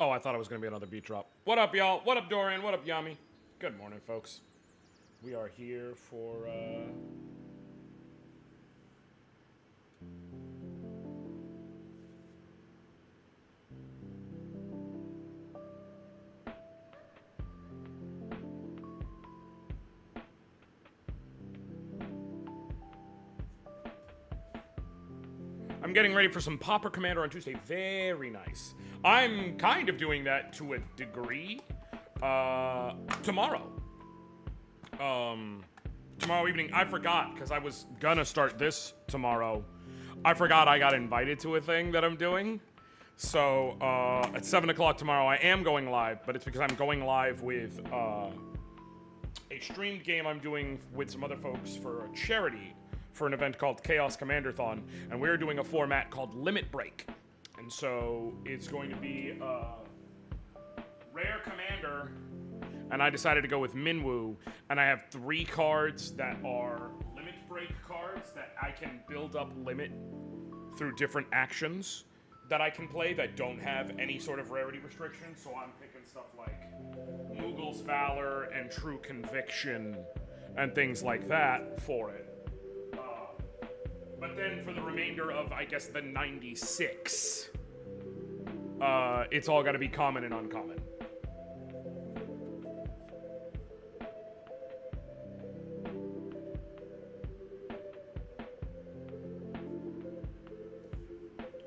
Oh, I thought it was going to be another beat drop. What up, y'all? What up, Dorian? What up, Yami? Good morning, folks. We are here for, I'm getting ready for some Pauper Commander on Tuesday. Very nice. I'm kind of doing that to a degree. Tomorrow. Tomorrow evening. I forgot, because I was gonna start this tomorrow. I forgot I got invited to a thing that I'm doing. So, at 7 o'clock tomorrow, I am going live, but it's because I'm going live with, a streamed game I'm doing with some other folks for a charity for an event called Chaos Commanderthon, and we're doing a format called Limit Break. And so it's going to be rare commander, and I decided to go with Minwoo, and I have 3 cards that are Limit Break cards that I can build up limit through different actions that I can play that don't have any sort of rarity restriction. So I'm picking stuff like Moogle's Valor and True Conviction and things like that for it. But then for the remainder of, I guess, the 96, it's all got to be common and uncommon.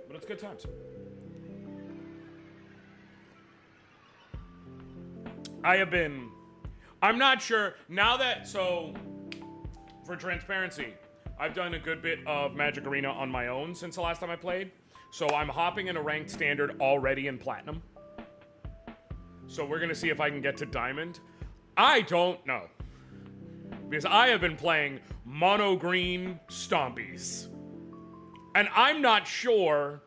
But it's good times. I'm not sure, now that, so, for transparency, I've done a good bit of Magic Arena on my own since the last time I played. So I'm hopping in a ranked standard already in Platinum. So we're going to see if I can get to Diamond. I don't know. Because I have been playing mono green Stompies. And I'm not sure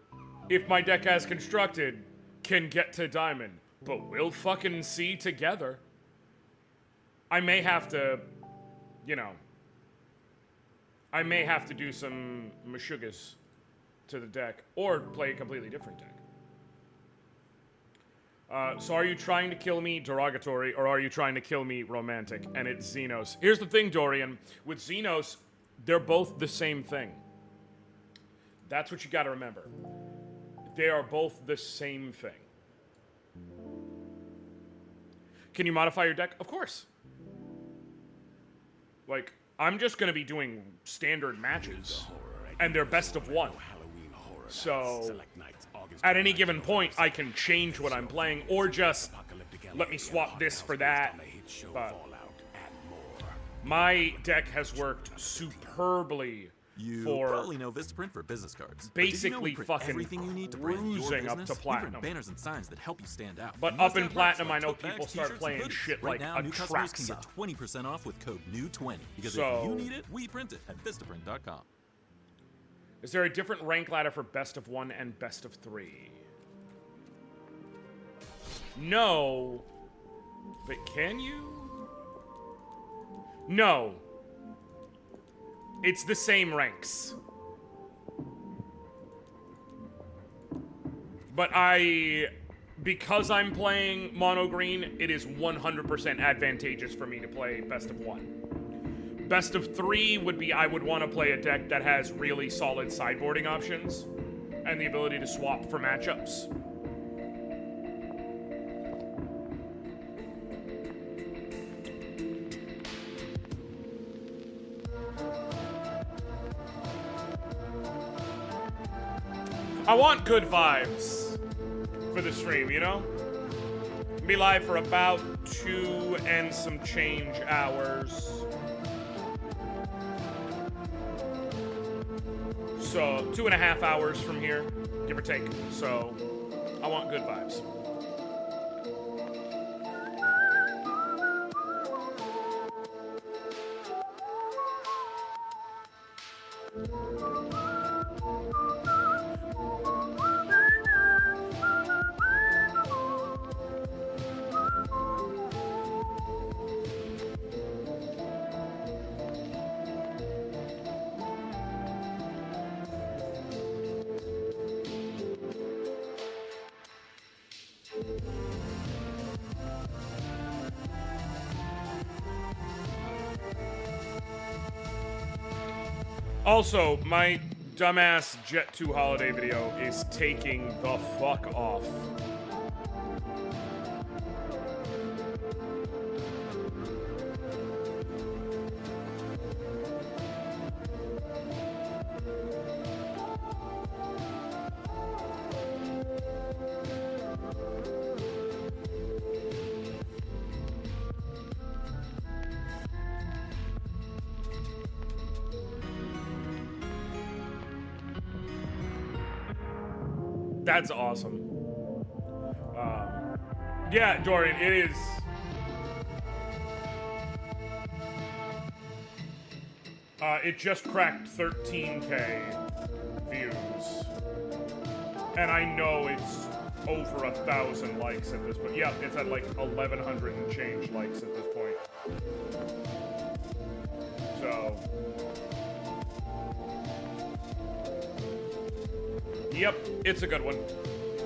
if my deck as constructed can get to Diamond. But we'll fucking see together. I may have to, you know, I may have to do some Meshuggahs to the deck, or play a completely different deck. So are you trying to kill me derogatory, or are you trying to kill me romantic? And it's Xenos. Here's the thing, Dorian. With Xenos, they're both the same thing. That's what you gotta remember. They are both the same thing. Can you modify your deck? Of course. Like, I'm just going to be doing standard matches, and they're best of one. So, at any given point, I can change what I'm playing, or just let me swap this for that. But my deck has worked superbly You probably know Vistaprint for business cards. Basically, fucking everything you need to brand your cruising up business. to Platinum. We print banners and signs that help you stand out. But Use up in that Platinum, merch I know like tote people bags, start t-shirts, playing and hoodies. shit right like now, new customers can get Atraxa. 20% off with code NEW20. Because So- if you need it, we print it at Vistaprint.com. Is there a different rank ladder for best of 1 and best of 3? No. But can you? No. It's the same ranks. But because I'm playing mono green, it is 100% advantageous for me to play best of 1. Best of 3 would be I would want to play a deck that has really solid sideboarding options and the ability to swap for matchups. I want good vibes for the stream, you know? Be live for about 2 and some change hours. So, 2.5 hours from here, give or take. So, I want good vibes. Also, my dumbass Jet 2 holiday video is taking the fuck off. That's awesome. Yeah, Dorian, it is. It just cracked 13K views. And I know it's over 1,000 likes at this point. Yeah, it's at like 1,100 and change likes at this point. So. Yep, it's a good one.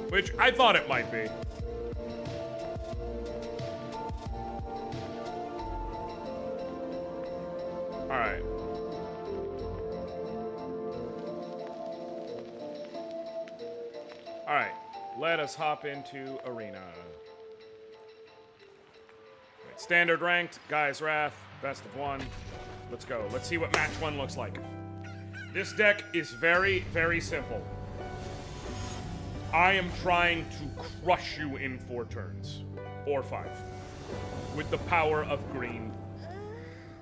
Which I thought it might be. Alright. Alright, let us hop into Arena. Right, standard ranked, Guy's Wrath, best of one. Let's go. Let's see what match one looks like. This deck is very, very simple. I am trying to crush you in 4 turns. Or 5. With the power of green.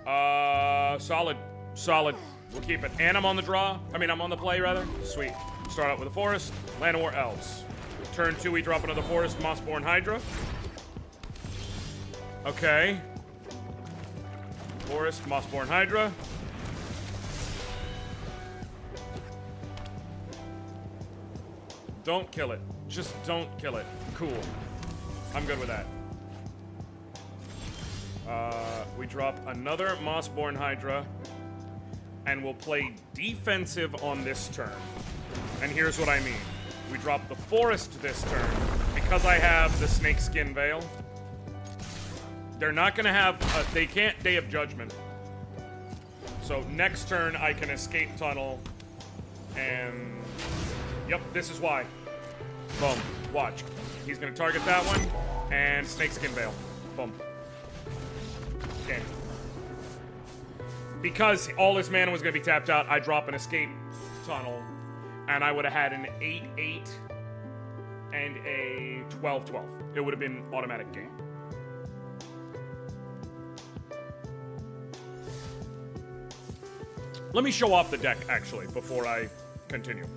Solid. Solid. We'll keep it. And I'm on the draw. I'm on the play, rather. Sweet. Start out with a forest. Land of War Elves. Turn 2, we drop another forest. Mossborn Hydra. Okay. Forest, Mossborn Hydra. Don't kill it. Just don't kill it. Cool. I'm good with that. We drop another Mossborn Hydra, and we'll play defensive on this turn. And here's what I mean. We drop the Forest this turn. Because I have the Snakeskin Veil, they're not gonna have, they can't Day of Judgment. So next turn I can Escape Tunnel, and yep, this is why. Boom. Watch. He's gonna target that one, and Snakeskin Veil. Boom. Okay. Because all his mana was gonna be tapped out, I drop an Escape Tunnel, and I would have had an 8-8 and a 12-12. It would have been automatic game. Let me show off the deck, actually, before I continue.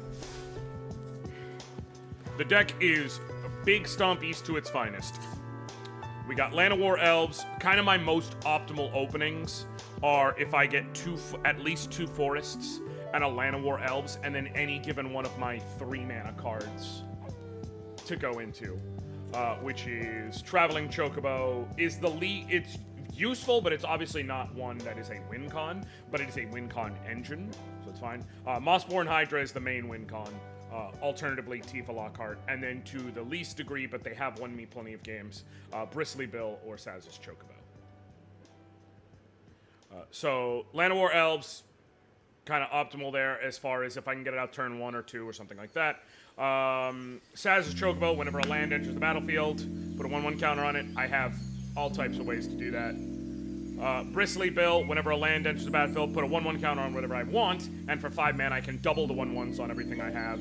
The deck is Big Stomp East to its finest. We got Land of War Elves. Kind of my most optimal openings are if I get at least 2 forests and a Land of War Elves, and then any given one of my 3 mana cards to go into, which is Traveling Chocobo. Is the lead? It's useful, but it's obviously not one that is a win con, but it is a win con engine, so it's fine. Mossborn Hydra is the main win con. Alternatively, Tifa Lockhart, and then to the least degree, but they have won me plenty of games, Bristly Bill or Saz's Chocobo. So, Land of War Elves, kind of optimal there as far as if I can get it out turn 1 or 2 or something like that. Saz's Chocobo, whenever a land enters the battlefield, put a 1/1 counter on it. I have all types of ways to do that. Bristly Bill, whenever a land enters the battlefield, put a 1/1 counter on whatever I want, and for 5 mana I can double the 1/1s on everything I have.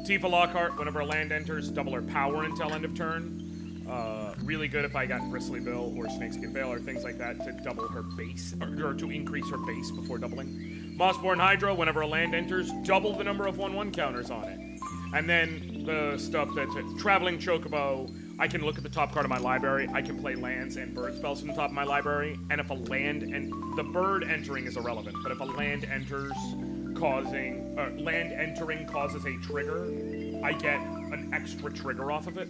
Tifa Lockhart, whenever a land enters, double her power until end of turn. Really good if I got Bristly Bill or Snakeskin Veil or things like that to double her base, or to increase her base before doubling. Mossborn Hydra, whenever a land enters, double the number of 1/1 counters on it. And then the stuff that's Traveling Chocobo, I can look at the top card of my library, I can play lands and bird spells from the top of my library, and if a land, and the bird entering is irrelevant, but if a land enters land entering causes a trigger, I get an extra trigger off of it.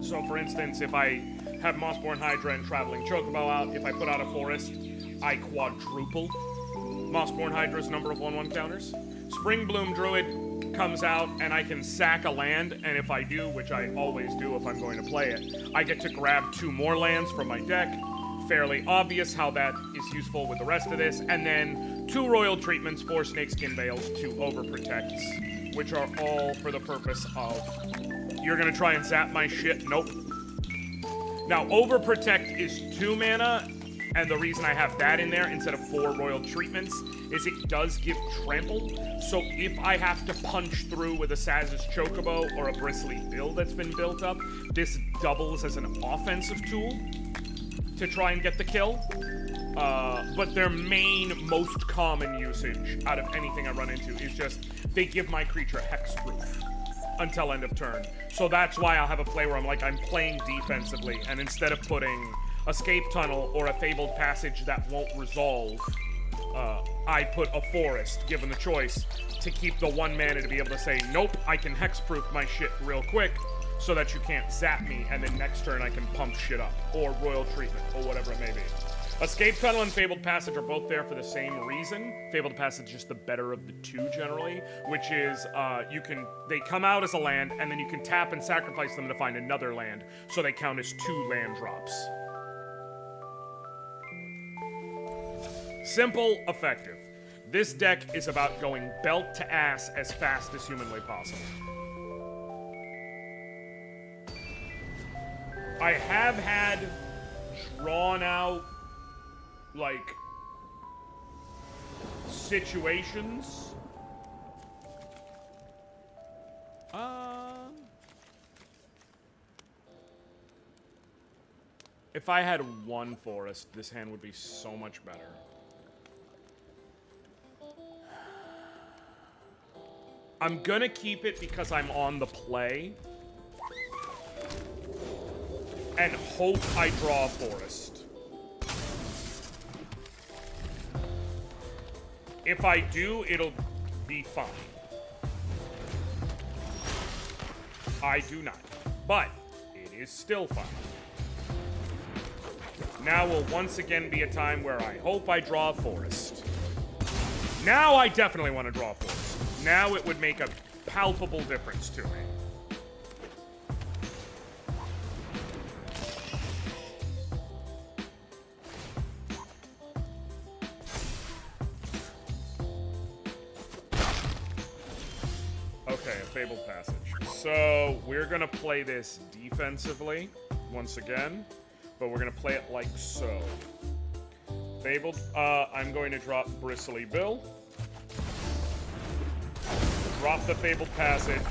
So for instance, if I have Mossborn Hydra and Traveling Chocobo out, if I put out a forest, I quadruple Mossborn Hydra's number of 1/1 counters. Springbloom Druid comes out, and I can sack a land, and if I do, which I always do if I'm going to play it, I get to grab 2 more lands from my deck, fairly obvious how that is useful with the rest of this. And then 2 royal treatments, 4 snakeskin veils, 2 overprotects, which are all for the purpose of, you're gonna try and zap my shit? Nope. Now, overprotect is 2 mana, and the reason I have that in there instead of 4 royal treatments is it does give trample. So if I have to punch through with a Saz's Chocobo or a Bristly Bill that's been built up, this doubles as an offensive tool to try and get the kill. But their main, most common usage out of anything I run into is just they give my creature hexproof until end of turn. So that's why I'll have a play where I'm like, I'm playing defensively, and instead of putting Escape Tunnel or a Fabled Passage that won't resolve, I put a Forest, given the choice, to keep the 1 mana to be able to say, nope, I can hexproof my shit real quick so that you can't zap me, and then next turn I can pump shit up, or Royal Treatment, or whatever it may be. Escape Tunnel and Fabled Passage are both there for the same reason. Fabled Passage is just the better of the 2 generally, which is they come out as a land, and then you can tap and sacrifice them to find another land, so they count as 2 land drops. Simple, effective. This deck is about going belt to ass as fast as humanly possible. I have had drawn out, like, situations. If I had 1 forest, this hand would be so much better. I'm gonna keep it because I'm on the play. And hope I draw a forest. If I do, it'll be fine. I do not. But it is still fine. Now will once again be a time where I hope I draw a forest. Now I definitely want to draw a forest. Now it would make a palpable difference to me. Okay, a Fabled Passage. So we're gonna play this defensively once again, but we're gonna play it like so. Fabled, I'm going to drop Bristly Bill. Drop the Fabled Passage,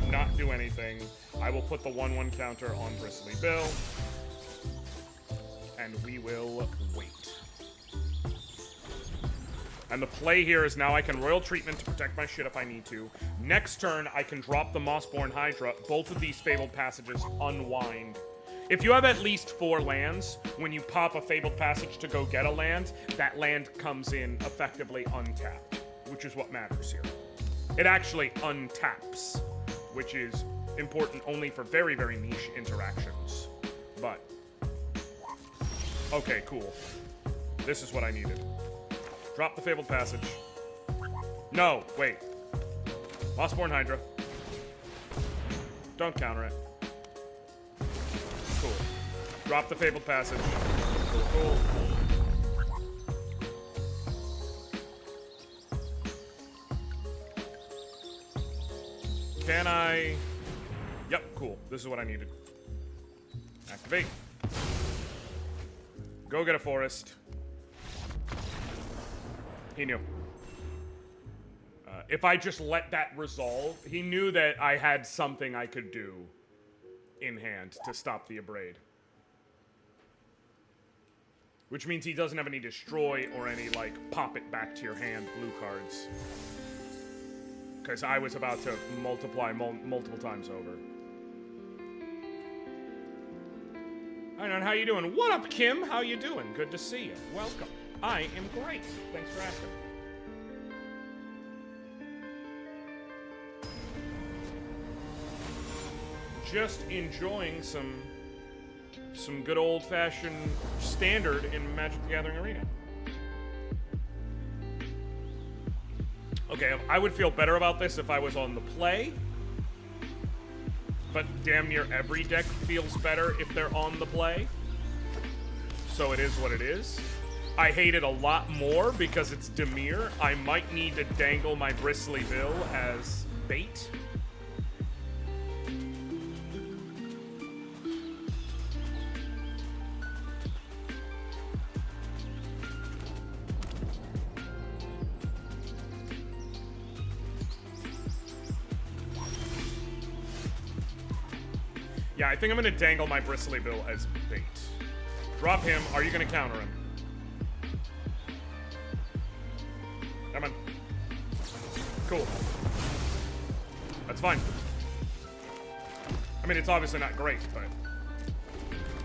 not do anything. I will put the 1/1 counter on Bristly Bill, and we will wait. And the play here is now I can Royal Treatment to protect my shit if I need to. Next turn, I can drop the Mossborn Hydra. Both of these Fabled Passages unwind. If you have at least 4 lands, when you pop a Fabled Passage to go get a land, that land comes in effectively untapped, which is what matters here. It actually untaps, which is important only for very, very niche interactions. But, okay, cool. This is what I needed. Drop the Fabled Passage. No, wait. Mossborn Hydra. Don't counter it. Cool. Drop the Fabled Passage. Cool, cool. Can I... Yep, cool. This is what I needed. Activate. Go get a forest. He knew. If I just let that resolve, he knew that I had something I could do in hand to stop the Abrade. Which means he doesn't have any destroy or any, like, pop it back to your hand blue cards. Because I was about to multiply multiple times over. Alright, and how you doing? What up, Kim? How you doing? Good to see you. Welcome. I am great. Thanks for asking. Just enjoying some good old-fashioned standard in Magic the Gathering Arena. Okay, I would feel better about this if I was on the play, but damn near every deck feels better if they're on the play. so it is what it is. I hate it a lot more because it's Demir. I might need to dangle my bristly bill as bait. Yeah, I think I'm gonna dangle my bristly bill as bait. Drop him. Are you gonna counter him? Come on. Cool. That's fine. I mean, it's obviously not great, but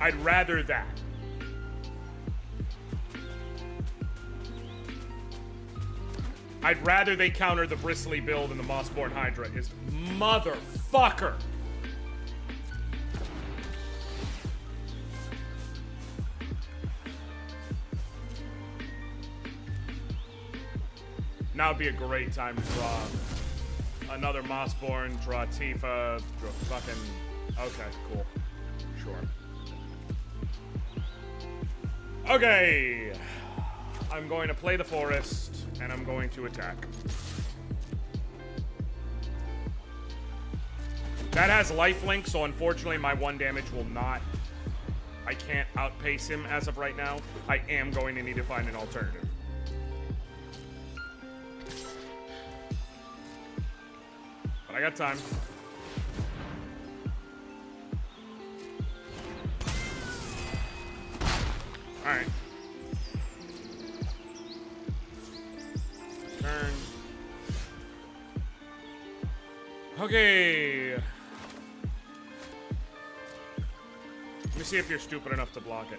I'd rather that. I'd rather they counter the bristly bill than the Mossborn Hydra is motherfucker. Now would be a great time to draw another Mossborn, draw Tifa, draw fucking... Okay, cool. Sure. Okay! I'm going to play the forest, and I'm going to attack. That has lifelink, so unfortunately my 1 damage will not... I can't outpace him as of right now. I am going to need to find an alternative. But I got time. Alright. Turn. Okay. Let me see if you're stupid enough to block it.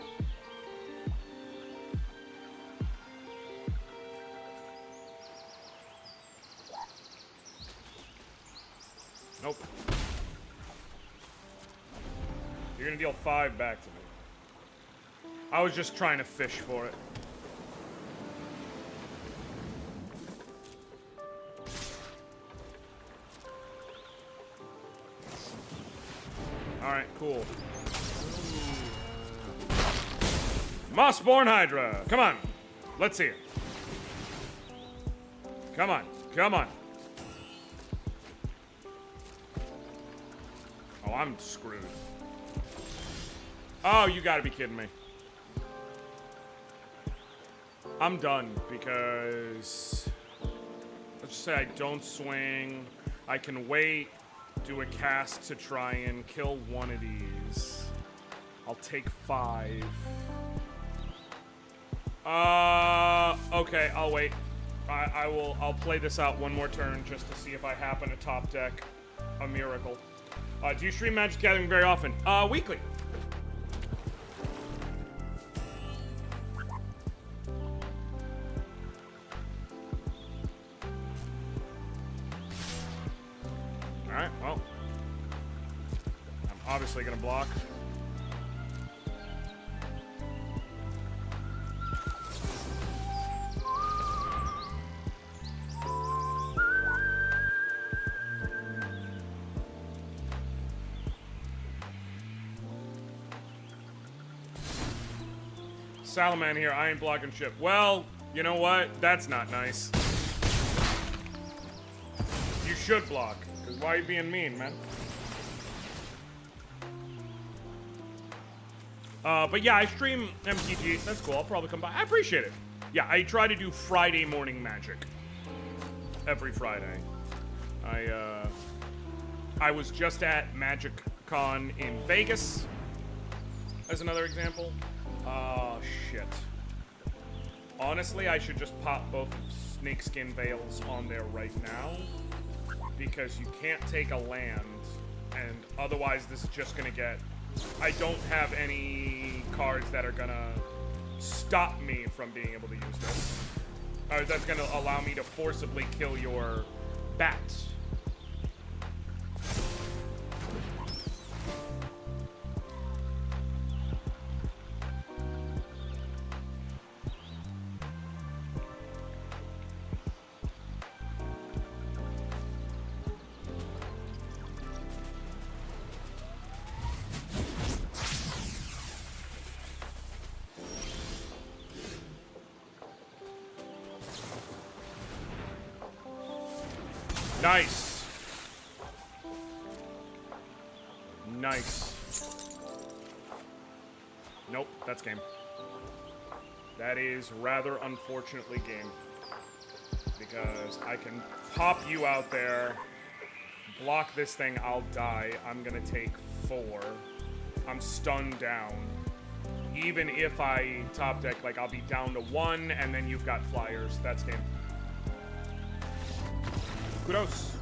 Nope. You're gonna deal 5 back to me. I was just trying to fish for it. Alright, cool. Mossborn Hydra! Come on! Let's see it. Come on, come on. Oh, I'm screwed. Oh, you gotta be kidding me. I'm done because... Let's just say I don't swing. I can wait, do a cast to try and kill one of these. I'll take 5. Okay, I'll wait. I'll play this out one more turn just to see if I happen to top deck a miracle. Do you stream Magic Gathering very often? Weekly. Alright, well. I'm obviously gonna block. Salaman here, I ain't blocking shit. Well, you know what? That's not nice. You should block, because why are you being mean, man? But yeah, I stream MTG. That's cool. I'll probably come by. I appreciate it. Yeah, I try to do Friday morning Magic. Every Friday. I was just at MagicCon in Vegas, as another example. Oh, shit. Honestly, I should just pop both snakeskin veils on there right now, because you can't take a land, and otherwise this is just gonna get... I don't have any cards that are gonna stop me from being able to use this. Or that's gonna allow me to forcibly kill your bats. Nice. Nice. Nope, that's game. That is rather unfortunately game. Because I can pop you out there, block this thing, I'll die. I'm gonna take 4. I'm stunned down. Even if I top deck, like, I'll be down to 1, and then you've got flyers. That's game. Kudos.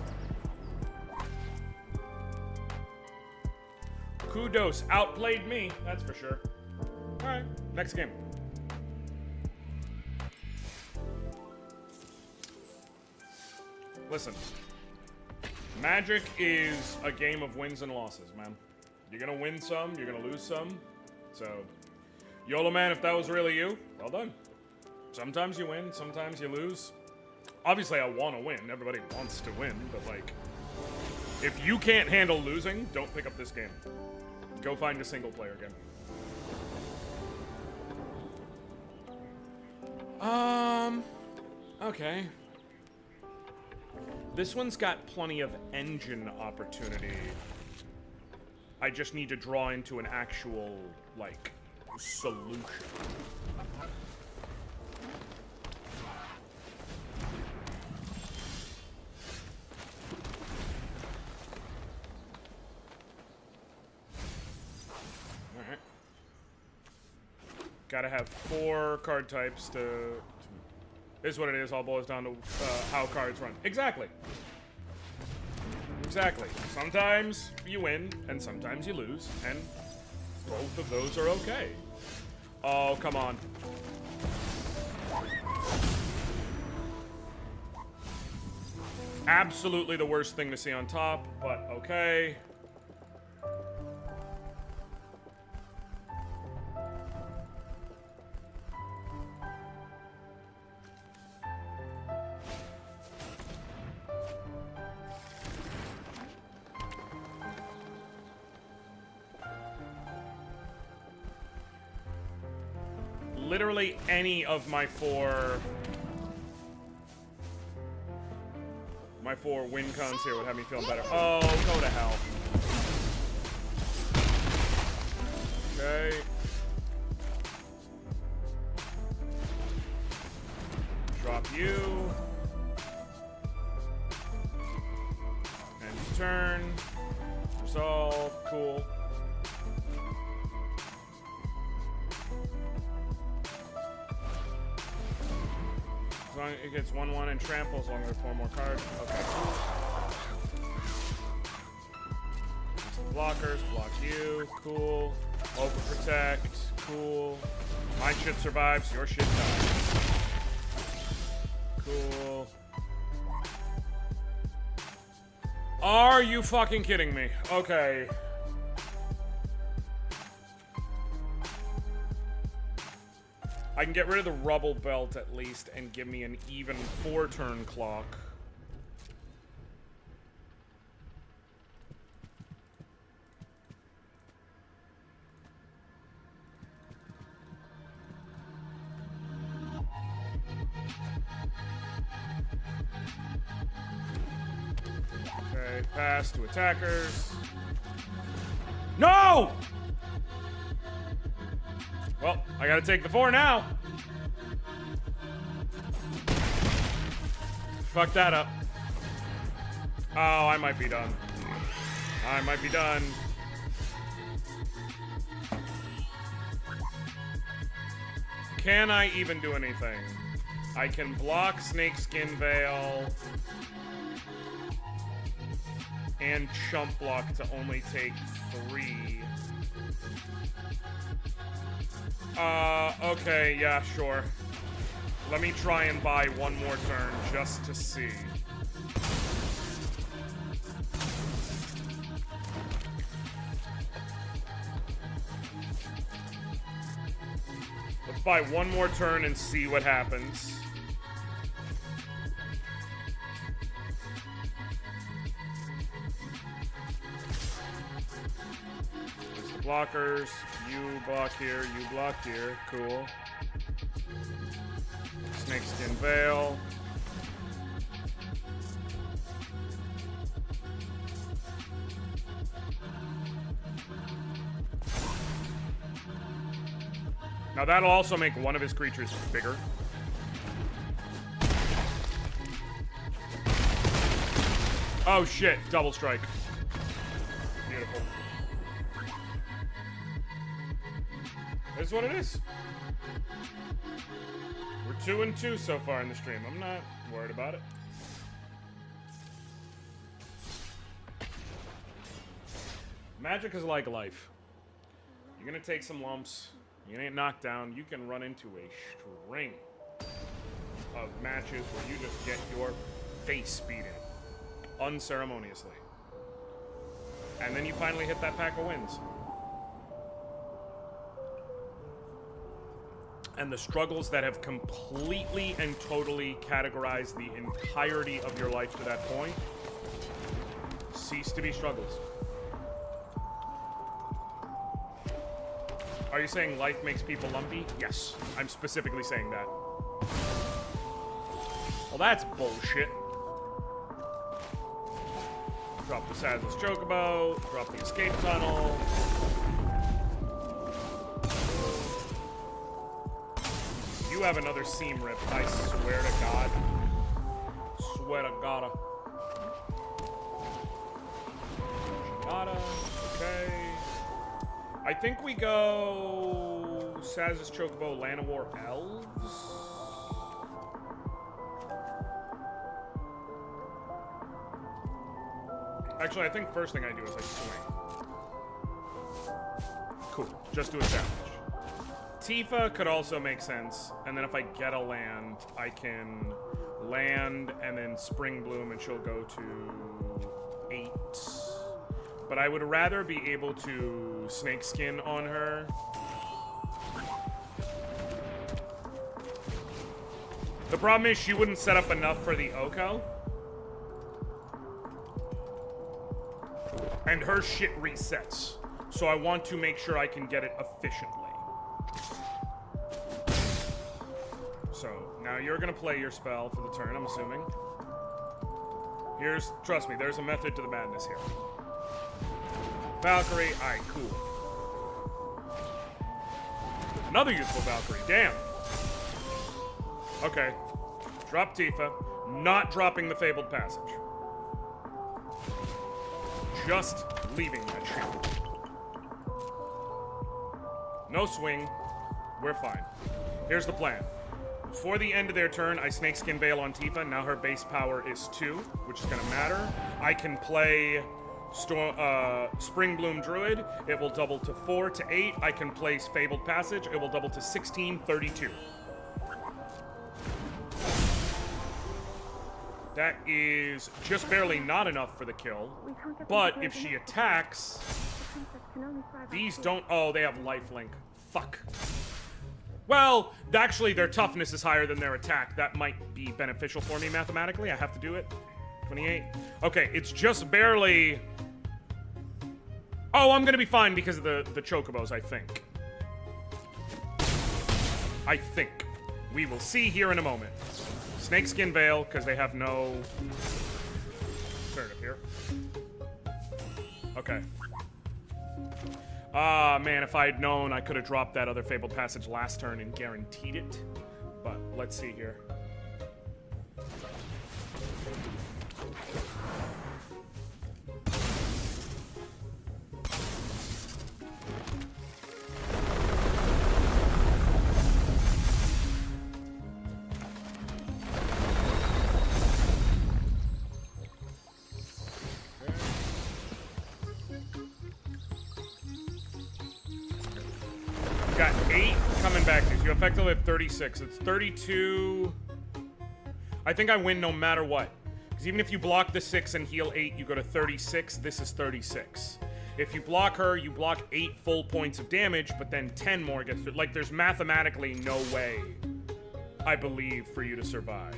Kudos. Outplayed me, that's for sure. Alright, next game. Listen. Magic is a game of wins and losses, man. You're gonna win some, you're gonna lose some. So, YOLO man, if that was really you, well done. Sometimes you win, sometimes you lose. Obviously, I want to win. Everybody wants to win, but, like, if you can't handle losing, don't pick up this game. Go find a single-player game. Okay. This one's got plenty of engine opportunity. I just need to draw into an actual, like, solution. Alright. Gotta have 4 card types to is what it is. All boils down to how cards run. Exactly. Exactly. Sometimes you win, and sometimes you lose, and both of those are okay. Oh, come on. Absolutely the worst thing to see on top, but okay. Literally any of my four win cons here would have me feeling better. Oh, go to hell. Okay. Drop you. End turn. Resolve. Cool. As long as it gets 1/1 and trample, as long as there's 4 more cards. Okay. Blockers, block you, cool. Overprotect, cool. My shit survives, your shit dies. Cool. Are you fucking kidding me? Okay. I can get rid of the rubble belt at least and give me an even 4-turn clock. Okay, pass to attackers. No! Well, I gotta take the 4 now. Fuck that up. Oh, I might be done. I might be done. Can I even do anything? I can block Snakeskin Veil and chump block to only take 3. Okay, yeah, sure. Let me try and buy 1 more turn just to see. Let's buy 1 more turn and see what happens. There's the blockers. You block here, you block here. Cool. Snakeskin Veil. Now that'll also make one of his creatures bigger. Oh shit, double strike. Beautiful. This is what it is. We're 2-2 so far in the stream. I'm not worried about it. Magic is like life. You're gonna take some lumps. You're gonna get knocked down. You can run into a string of matches where you just get your face beaten unceremoniously. And then you finally hit that pack of wins. And the struggles that have completely and totally categorized the entirety of your life to that point cease to be struggles. Are you saying life makes people lumpy? Yes, I'm specifically saying that. Well, that's bullshit. Drop the Saz's Chocobo, drop the escape tunnel. You have another seam rip, I swear to God. Swear to God. Okay. I think we go Saz's Chocobo, Llanowar, Elves. Actually, I think first thing I do is I swing. Cool. Just to establish. Tifa could also make sense, and then if I get a land, I can land and then Spring Bloom, and she'll go to 8. But I would rather be able to Snakeskin on her. The problem is she wouldn't set up enough for the Oko. And her shit resets. So I want to make sure I can get it efficiently. So now you're gonna play your spell for the turn, I'm assuming. Trust me, there's a method to the madness here. Valkyrie, alright, cool. Another useful Valkyrie, damn. Okay, drop Tifa, not dropping the Fabled Passage. Just leaving that shit. No swing, we're fine. Here's the plan. Before the end of their turn, I Snakeskin Veil on Tifa. Now her base power is 2, which is gonna matter. I can play Spring Bloom Druid. It will double to 4 to 8. I can place Fabled Passage. It will double to 16, 32. That is just barely not enough for the kill. But if she attacks, these don't... Oh, they have lifelink. Fuck. Well, actually, their toughness is higher than their attack. That might be beneficial for me mathematically. I have to do it. 28. Okay, it's just barely... Oh, I'm gonna be fine because of the Chocobos, I think. I think. We will see here in a moment. Snakeskin Veil, because they have no alternative here. Okay. Ah, man, if I had known, I could have dropped that other Fabled Passage last turn and guaranteed it. But let's see here. Got 8 coming back to you. So you effectively have 36. It's 32. I think I win no matter what. Because even if you block the 6 and heal 8, you go to 36. This is 36. If you block her, you block 8 full points of damage, but then 10 more gets through. Like, there's mathematically no way, I believe, for you to survive.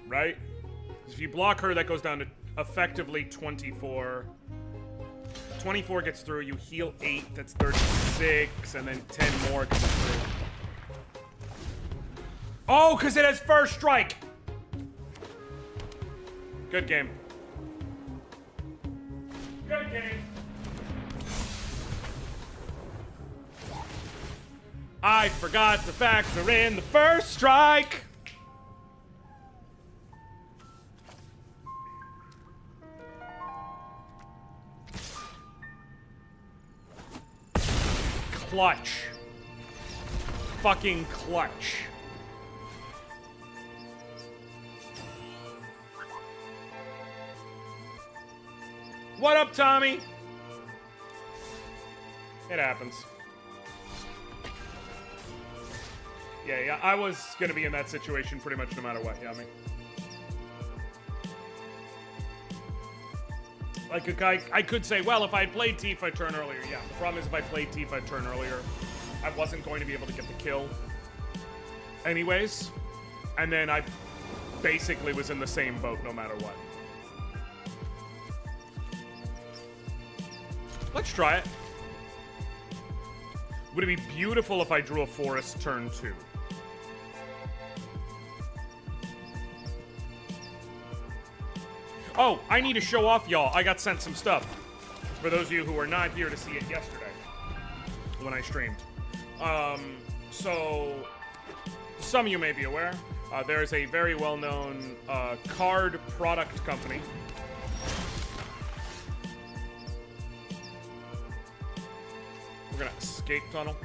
Right? If you block her, that goes down to effectively 24. 24 gets through, you heal 8, that's 36, and then 10 more gets through. Oh, because it has first strike! Good game. Good game. I forgot to factor in the first strike. Clutch. Fucking clutch. What up, Tommy? It happens. Yeah, I was gonna be in that situation pretty much no matter what, Yummy. Like, I could say, well, if I had played Tifa a turn earlier, yeah. The problem is if I played Tifa a turn earlier, I wasn't going to be able to get the kill anyways. And then I basically was in the same boat no matter what. Let's try it. Would it be beautiful if I drew a forest turn 2? Oh, I need to show off, y'all. I got sent some stuff. For those of you who were not here to see it yesterday when I streamed. So, some of you may be aware, there is a very well-known card product company. We're gonna escape tunnel.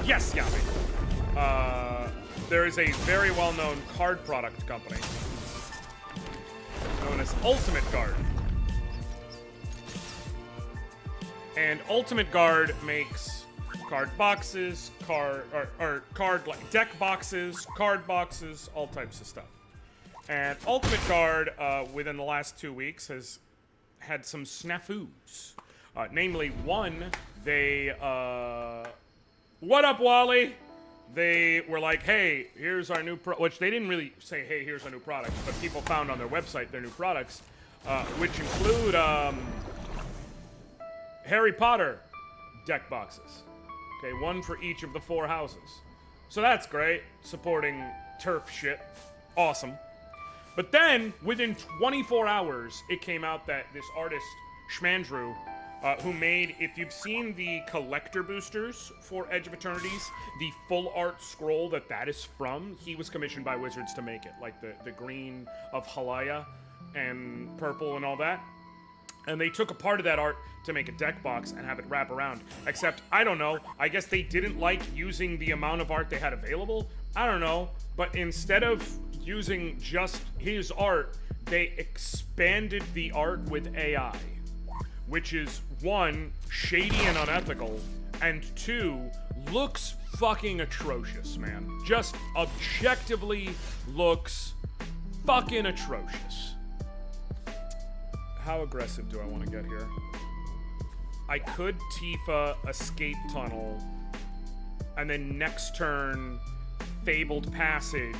Yes, Yami. There is a very well-known card product company known as Ultimate Guard. And Ultimate Guard makes card boxes, card like deck boxes, card boxes, all types of stuff. And Ultimate Guard, within the last 2 weeks, has had some snafus. Namely, one, they, what up, Wally? They were like, hey, here's our new which they didn't really say, hey, here's our new product, but people found on their website their new products, which include, Harry Potter deck boxes. Okay, one for each of the 4 houses. So that's great, supporting turf shit. Awesome. But then, within 24 hours, it came out that this artist, Schmandrew, who made, if you've seen the collector boosters for Edge of Eternities, the full art scroll that is from, he was commissioned by Wizards to make it. Like the green of Halaya and purple and all that. And they took a part of that art to make a deck box and have it wrap around. Except, I don't know, I guess they didn't like using the amount of art they had available. I don't know, but instead of using just his art, they expanded the art with AI. Which is, 1, shady and unethical, and 2, looks fucking atrocious, man. Just objectively looks fucking atrocious. How aggressive do I want to get here? I could Tifa escape tunnel, and then next turn, Fabled Passage.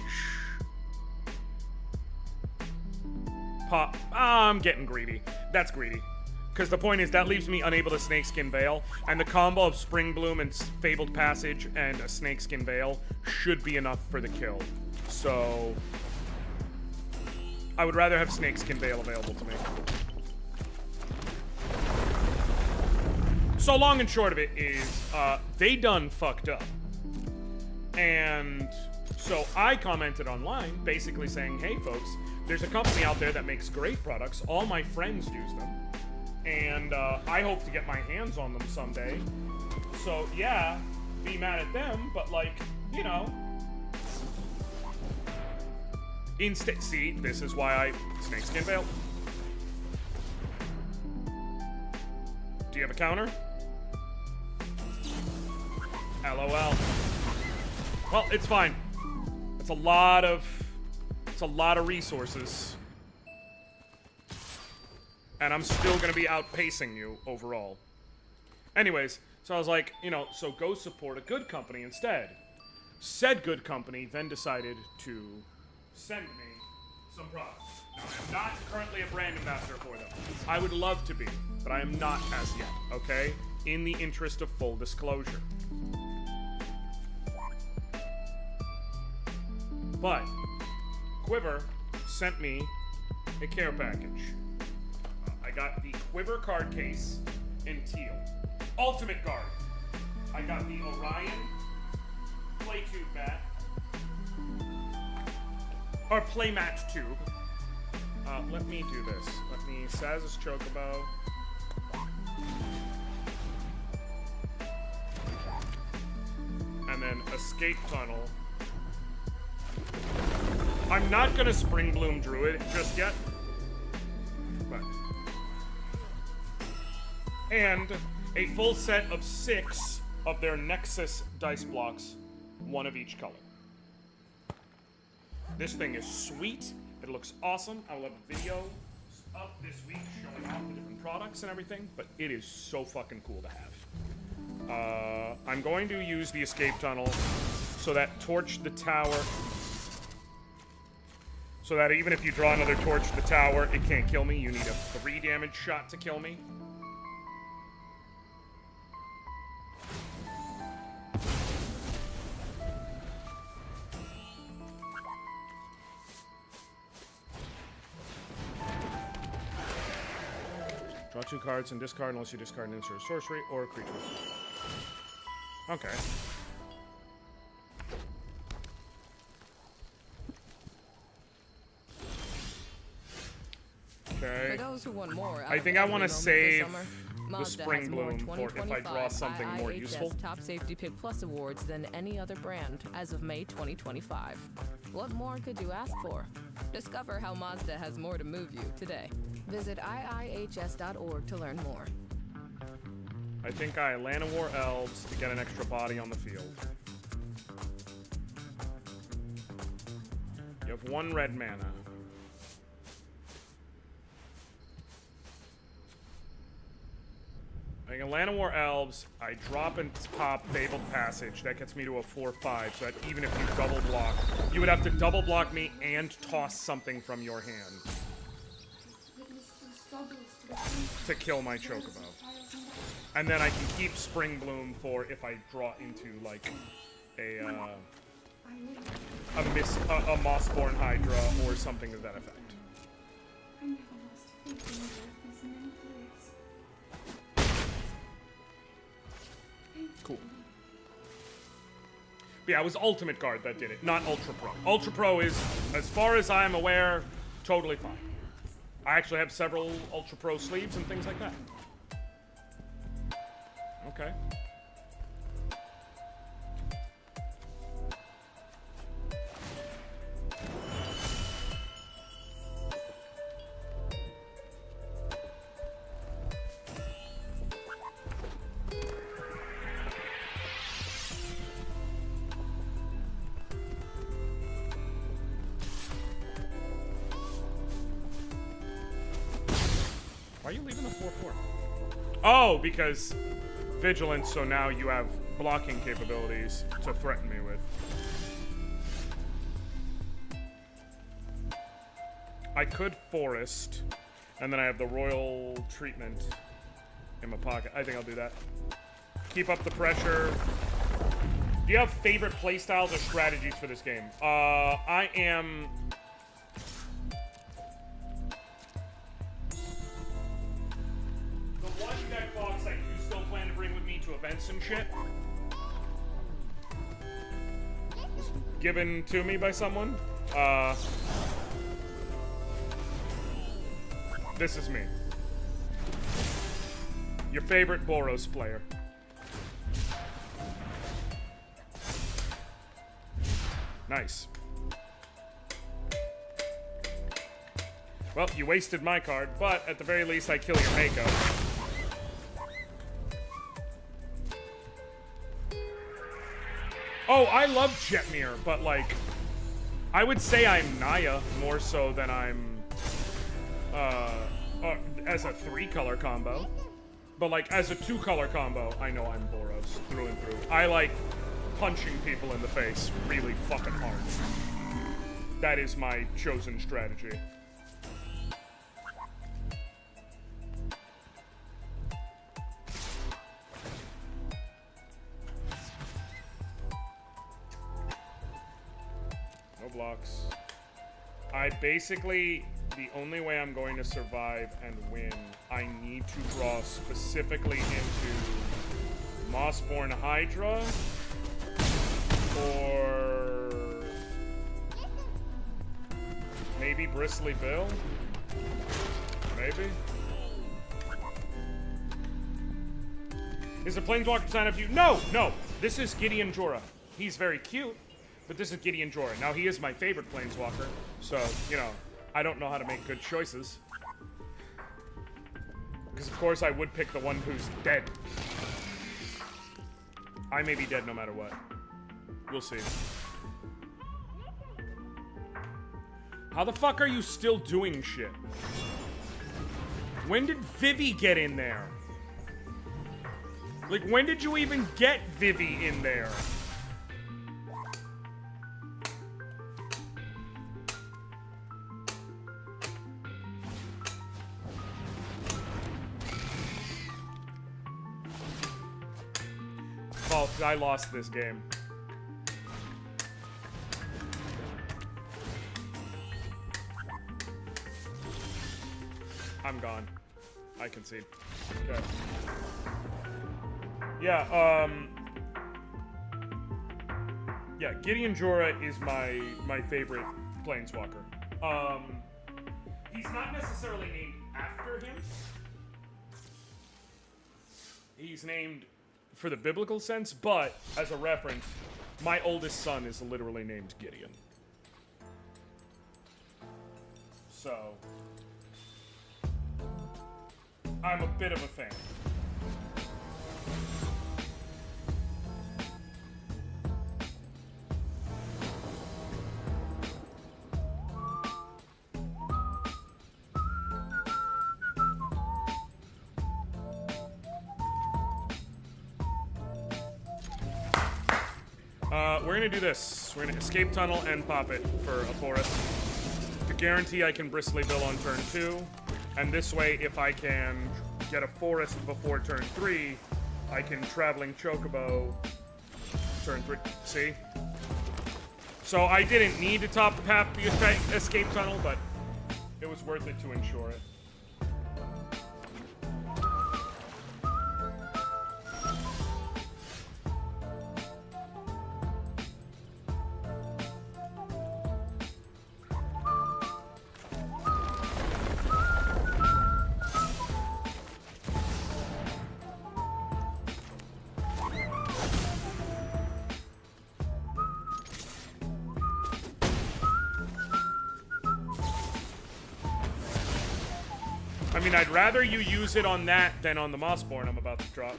I'm getting greedy. That's greedy. Because the point is, that leaves me unable to Snakeskin Veil, and the combo of Spring Bloom and Fabled Passage and a Snakeskin Veil should be enough for the kill. So, I would rather have Snakeskin Veil available to me. So long and short of it is, they done fucked up. And so I commented online, basically saying, hey folks, there's a company out there that makes great products, all my friends use them. And I hope to get my hands on them someday. So yeah, be mad at them, but like, you know. Instead, see, this is why I Snakeskin Veil. Do you have a counter? LOL. Well, it's fine. It's a lot of resources. And I'm still gonna be outpacing you overall. Anyways, so I was like, you know, so go support a good company instead. Said good company then decided to send me some products. Now, I'm not currently a brand ambassador for them. I would love to be, but I am not as yet, okay? In the interest of full disclosure. But Quiver sent me a care package. I got the Quiver card case in teal. Ultimate Guard. I got the Orion play tube bat. Or playmat tube. Let me do this. Let me Saz's Chocobo. And then Escape Tunnel. I'm not gonna Spring Bloom Druid just yet. But. And a full set of 6 of their Nexus dice blocks, 1 of each color. This thing is sweet. It looks awesome. I will have a video up this week showing off the different products and everything, but it is so fucking cool to have. I'm going to use the Escape Tunnel so that torch the tower, so that even if you draw another torch to the tower, it can't kill me. You need a 3 damage shot to kill me. Draw 2 cards and discard unless you discard an instant sorcery or a creature. Okay. Okay. For those who want more, I think I want to save the Spring Bloom for if I draw something more useful. Top Safety Pick Plus awards than any other brand as of May 2025. What more could you ask for? Discover how Mazda has more to move you today. Visit iihs.org to learn more. I think I Llanowar Elves to get an extra body on the field. You have 1 red mana. I can Llanowar Elves, I drop and pop Fabled Passage. That gets me to a 4/5, so that even if you double block, you would have to double block me and toss something from your hand to kill my Chocobo. And then I can keep Spring Bloom for if I draw into, like, a Mossborn Hydra or something to that effect. I never lost faith in these many years. Cool. But yeah, it was Ultimate Guard that did it, not Ultra Pro. Ultra Pro is, as far as I'm aware, totally fine. I actually have several Ultra Pro sleeves and things like that. Okay. Why are you leaving the 4/4? Oh, because Vigilance, so now you have blocking capabilities to threaten me with. I could Forest, and then I have the Royal Treatment in my pocket. I think I'll do that. Keep up the pressure. Do you have favorite playstyles or strategies for this game? I am... the one deck box I do still plan to bring with me to events and shit was given to me by someone. This is me. Your favorite Boros player. Nice. Well, you wasted my card, but at the very least I kill your Mako. Oh, I love Jetmir, but like, I would say I'm Naya more so than I'm, as a 3-color combo. But like, as a 2-color combo, I know I'm Boros through and through. I like punching people in the face really fucking hard. That is my chosen strategy. No blocks. I basically, the only way I'm going to survive and win, I need to draw specifically into Mossborn Hydra. Or maybe Bristly Bill? Maybe? Is the Planeswalker sign up to you? No, no. This is Gideon Jorah. He's very cute, but this is Gideon Jorah. Now, he is my favorite Planeswalker, so, you know, I don't know how to make good choices. Because, of course, I would pick the one who's dead. I may be dead no matter what. We'll see. How the fuck are you still doing shit? When did Vivi get in there? Like, when did you even get Vivi in there? Oh, I lost this game. I'm gone. I concede. Okay. Yeah, yeah, Gideon Jorah is my favorite Planeswalker. He's not necessarily named after him. He's named for the biblical sense, but as a reference, my oldest son is literally named Gideon. So, I'm a bit of a fan. We're gonna do this. We're gonna escape tunnel and pop it for a forest to guarantee I can Bristly Bill on turn 2, and this way, if I can get a forest before turn 3, I can Traveling Chocobo turn 3. See? So I didn't need to top the path the escape tunnel, but it was worth it to ensure it. I mean, I'd rather you use it on that than on the Mossborn I'm about to drop.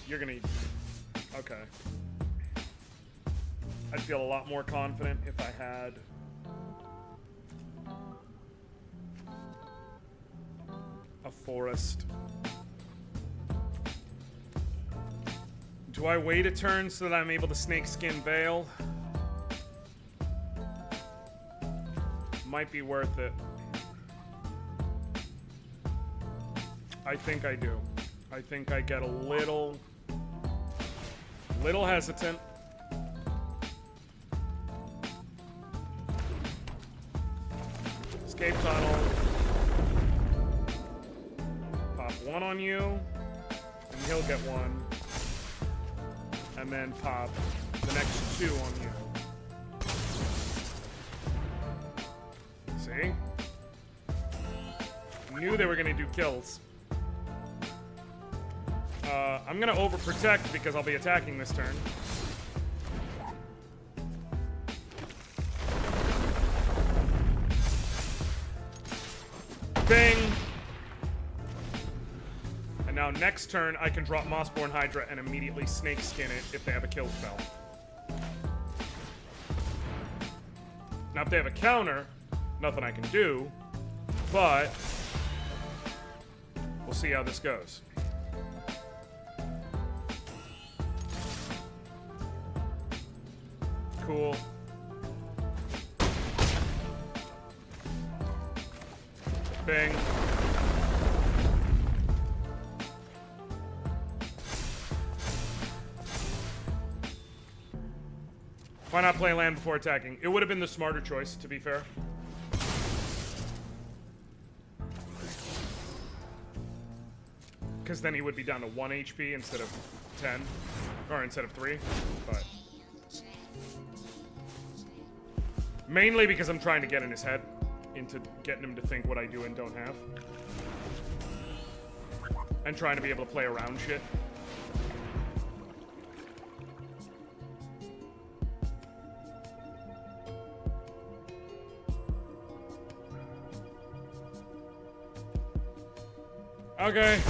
You're gonna... Okay. I'd feel a lot more confident if I had... a forest. Do I wait a turn so that I'm able to Snakeskin Veil? Might be worth it. I think I do. I think I get a little hesitant. Escape tunnel. Pop one on you, and he'll get one. And then pop the next two on you. See? Knew they were gonna do kills. I'm gonna overprotect because I'll be attacking this turn. Bing! And now next turn I can drop Mossborn Hydra and immediately Snakeskin it if they have a kill spell. Now if they have a counter, nothing I can do, but we'll see how this goes. Cool. Bang. Why not play land before attacking? It would have been the smarter choice, to be fair. Because then he would be down to 1 HP instead of 10. Or instead of 3. But... mainly because I'm trying to get in his head. Into getting him to think what I do and don't have. And trying to be able to play around shit. Okay.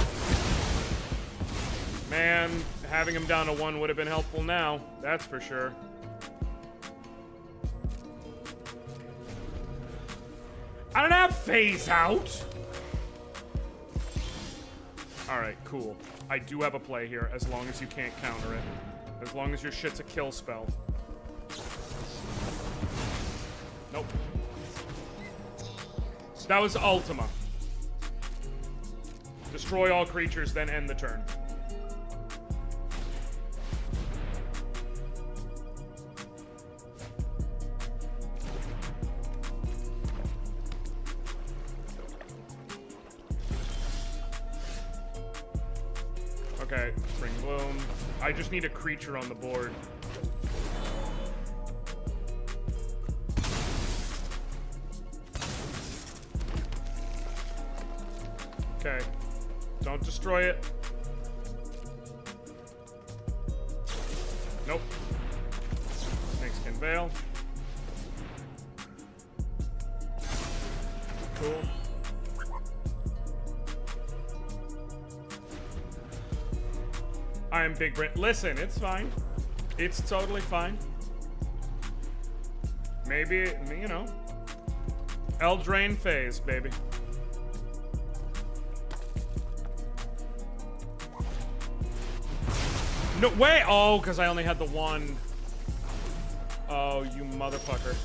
Man, having him down to 1 would have been helpful now. That's for sure. I don't have phase out. Alright, cool. I do have a play here, as long as you can't counter it. As long as your shit's a kill spell. Nope. That was Ultima. Destroy all creatures, then end the turn. Okay, Spring Bloom. I just need a creature on the board. Okay. Don't destroy it. Nope. Snakeskin Veil. Cool. I am Big Brit. Listen, it's fine. It's totally fine. Maybe, you know. Eldraine phase, baby. No way! Oh, because I only had the one. Oh, you motherfucker.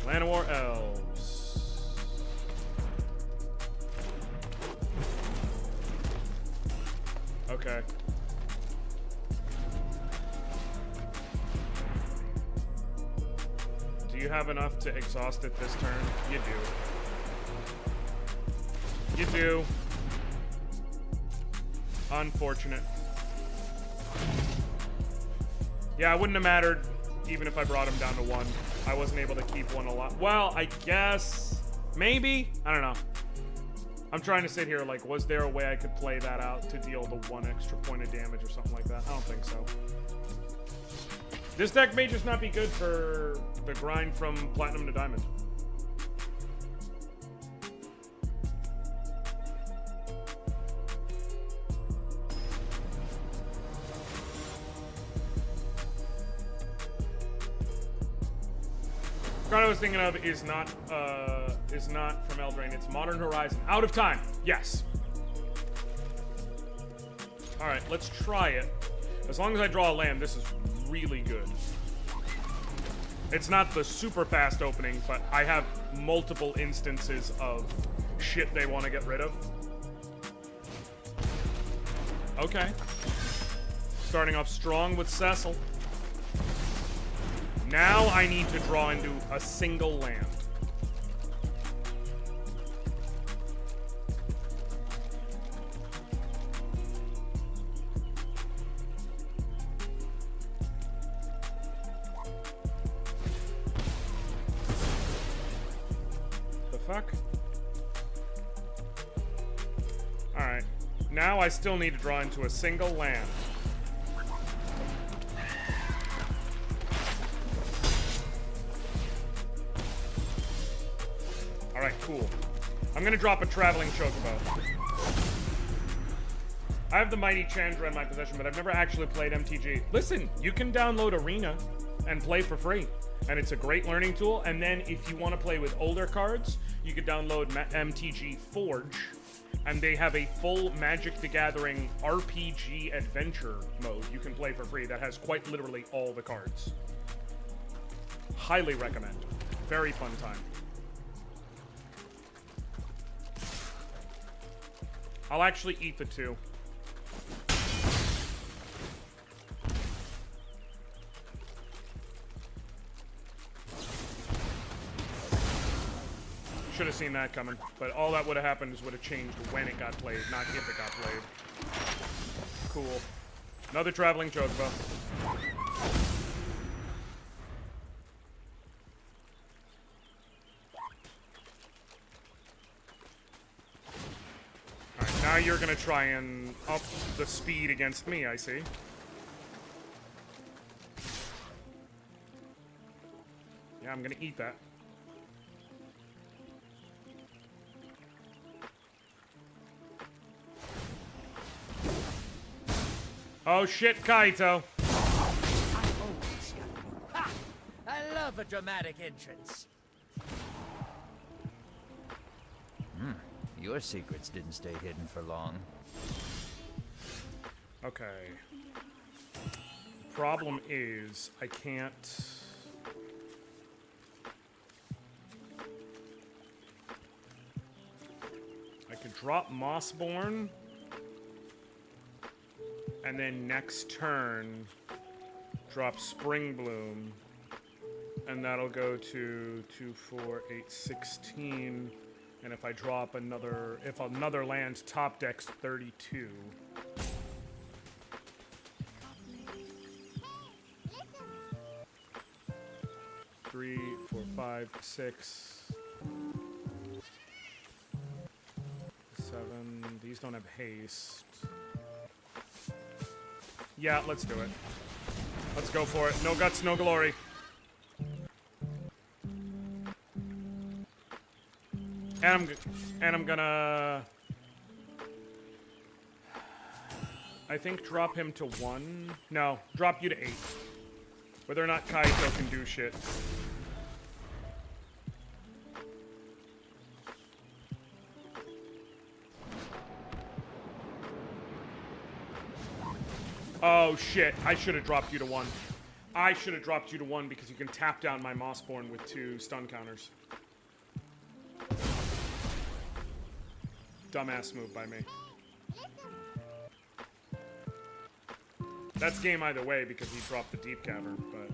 Llanowar Elves. Okay. Do you have enough to exhaust it this turn? You do. You do. Unfortunate. Yeah, it wouldn't have mattered even if I brought him down to 1. I wasn't able to keep 1 alive. Well, I guess... maybe? I don't know. I'm trying to sit here like, was there a way I could play that out to deal the 1 extra point of damage or something like that? I don't think so. This deck may just not be good for the grind from Platinum to Diamond. The card I was thinking of is not from Eldraine. It's Modern Horizon. Out of time. Yes. All right, let's try it. As long as I draw a land, this is really good. It's not the super fast opening, but I have multiple instances of shit they want to get rid of. Okay. Starting off strong with Cecil. Now I need to draw into a single land. The fuck? Alright. Now I still need to draw into a single land. Alright, cool. I'm gonna drop a Traveling Chocobo. I have the Mighty Chandra in my possession, but I've never actually played MTG. Listen, you can download Arena and play for free. And it's a great learning tool. And then if you want to play with older cards, you could download MTG Forge. And they have a full Magic the Gathering RPG adventure mode you can play for free that has quite literally all the cards. Highly recommend. Very fun time. I'll actually eat the 2. Should have seen that coming. But all that would have happened is would have changed when it got played, not if it got played. Cool. Another traveling chocobo. Alright, now you're gonna try and up the speed against me, I see. Yeah, I'm gonna eat that. Oh shit, Kaito. I love a dramatic entrance. Your secrets didn't stay hidden for long. Okay. Problem is, I can't... I could drop Mossborn, and then next turn, drop Spring Bloom, and that'll go to 2, 4, 8, 16. And if I drop another, if another land top decks 32. Three, 4, 5, 6, 7. These don't have haste. Yeah, let's do it. Let's go for it. No guts, no glory. And I'm gonna, I think, drop him to 1. No, drop you to 8. Whether or not Kaito can do shit. Oh shit, I should have dropped you to 1. I should have dropped you to 1 because you can tap down my Mossborn with 2 stun counters. Dumbass move by me. That's game either way because he dropped the Deep Cavern, but...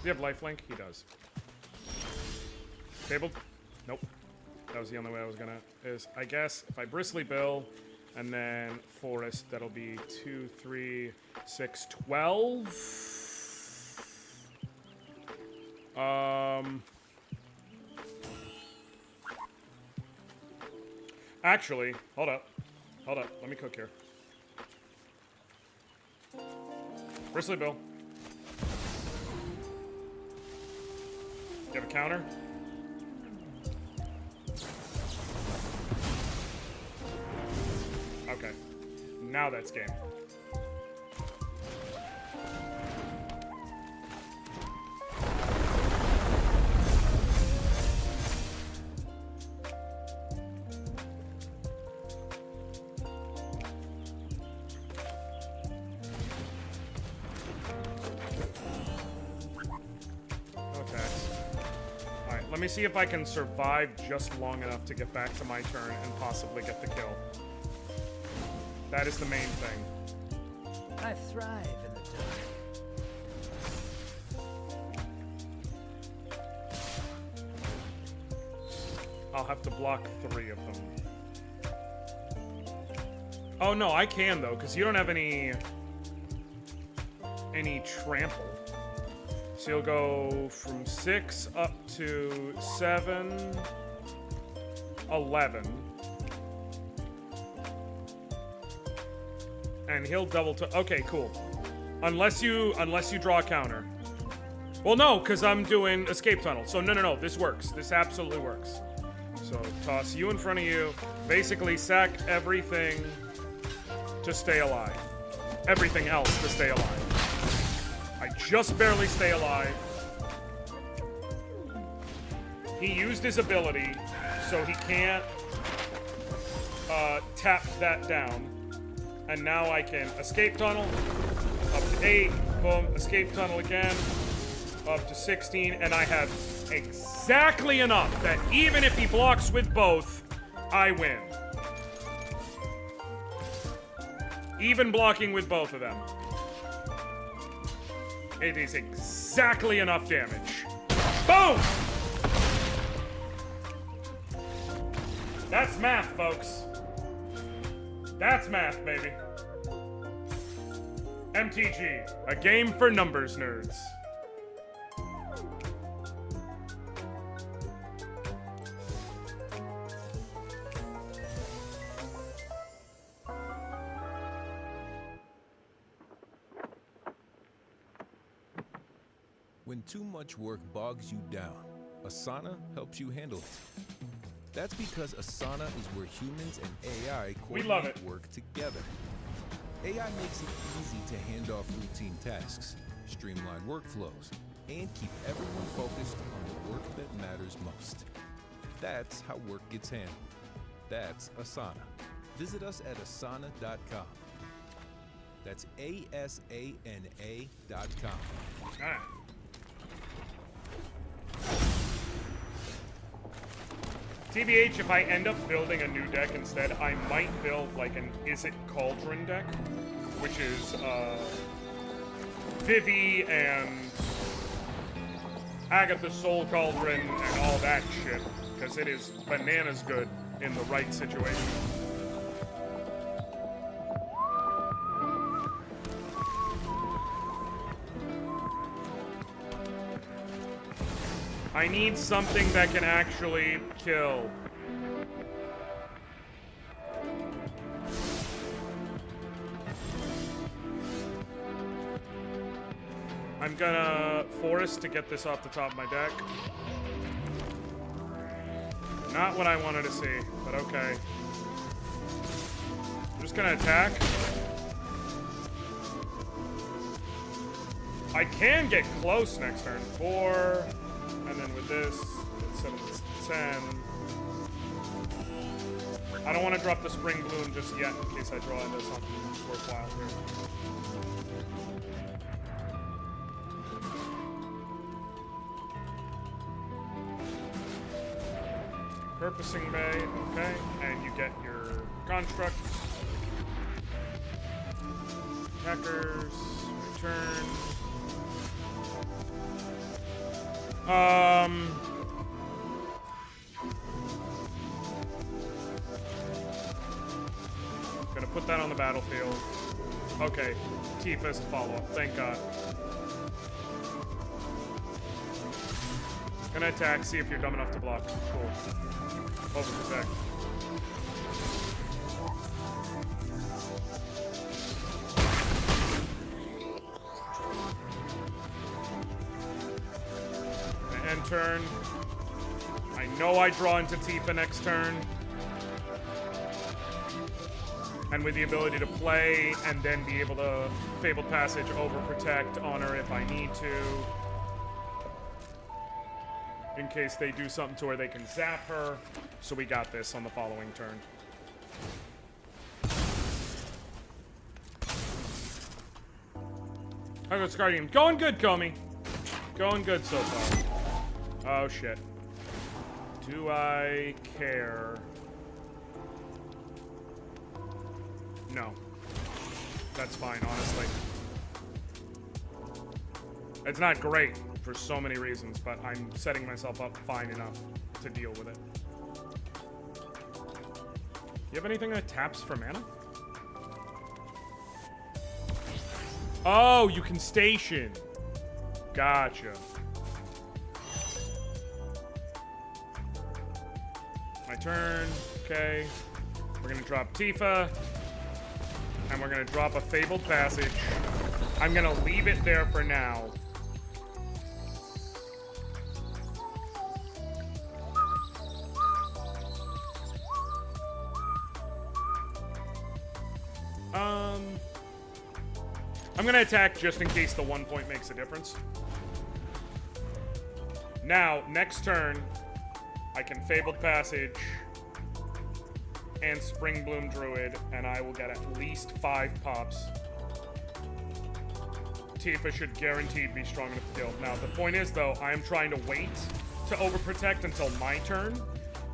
Do you have lifelink? He does. Tabled? Nope. That was the only way I was gonna... Is, I guess, if I Bristly Bill, and then Forest, that'll be 2, 3, 6, 12. Actually, hold up. Hold up. Let me cook here. Bristly Bill. You have a counter? Okay. Now that's game. Let me see if I can survive just long enough to get back to my turn and possibly get the kill. That is the main thing. I thrive in the dark. I'll have to block 3 of them. Oh no, I can though, because you don't have any trample. So you'll go from 6 up to 7, 11. And he'll double to okay, cool. Unless you draw a counter. Well no, because I'm doing escape tunnel. So no, this works. This absolutely works. So toss you in front of you. Basically sack everything to stay alive. Everything else to stay alive. I just barely stay alive. He used his ability, so he can't tap that down. And now I can escape tunnel, up to 8, Boom. Escape tunnel again. Up to 16. And I have exactly enough that even if he blocks with both, I win. Even blocking with both of them. It is exactly enough damage. Boom! That's math, folks. That's math, baby. MTG, a game for numbers nerds. When too much work bogs you down, Asana helps you handle it. That's because Asana is where humans and AI coordinate work together. AI makes it easy to hand off routine tasks, streamline workflows, and keep everyone focused on the work that matters most. That's how work gets handled. That's Asana. Visit us at asana.com. That's ASANA.com. All right. TBH, if I end up building a new deck instead, I might build like an Is It Cauldron deck, which is Vivi and Agatha Soul Cauldron and all that shit, because it is bananas good in the right situation. I need something that can actually kill. I'm gonna forest to get this off the top of my deck. Not what I wanted to see, but okay. I'm just gonna attack. I can get close next turn. 4, and then with this, it's 7, it's 10. I don't want to drop the Spring Bloom just yet in case I draw into something worthwhile here. Purposing Bay, okay, and you get your construct. Attackers, return. Gonna put that on the battlefield. Okay, Tifa's a follow-up, thank God. Gonna attack, see if you're dumb enough to block. Cool. Overprotect. End turn. I know I draw into Tifa next turn. And with the ability to play and then be able to Fabled Passage, Overprotect, Honor if I need to. In case they do something to her, they can zap her. So we got this on the following turn. Hogwarts Guardian. Going good, Comey. Going good so far. Oh, shit. Do I care? No. That's fine, honestly. It's not great for so many reasons, but I'm setting myself up fine enough to deal with it. You have anything that taps for mana? Oh, you can station. Gotcha. My turn. Okay. We're gonna drop Tifa. And we're gonna drop a Fabled Passage. I'm gonna leave it there for now. I'm gonna attack just in case the 1 point makes a difference. Now, next turn, I can Fabled Passage and Spring Bloom Druid, and I will get at least 5 pops Tifa should guaranteed be strong enough to kill. Now, the point is, though, I am trying to wait to overprotect until my turn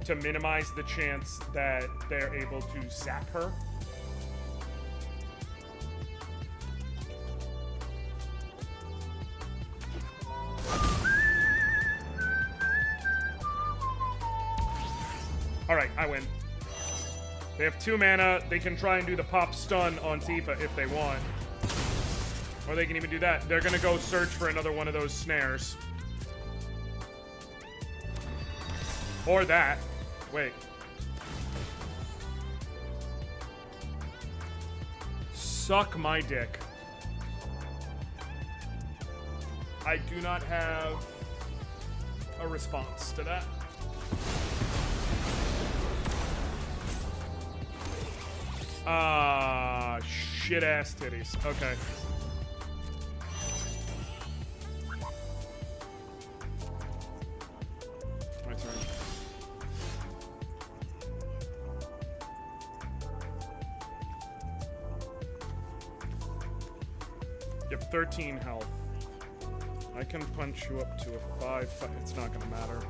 to minimize the chance that they're able to zap her. Alright, I win. They have 2 mana. They can try and do the pop stun on Tifa if they want. Or they can even do that. They're gonna go search for another one of those snares. Or that. Wait. Suck my dick. I do not have a response to that. Shit ass titties. Okay. My turn. You have 13 health. I can punch you up to a 5. It's not gonna matter.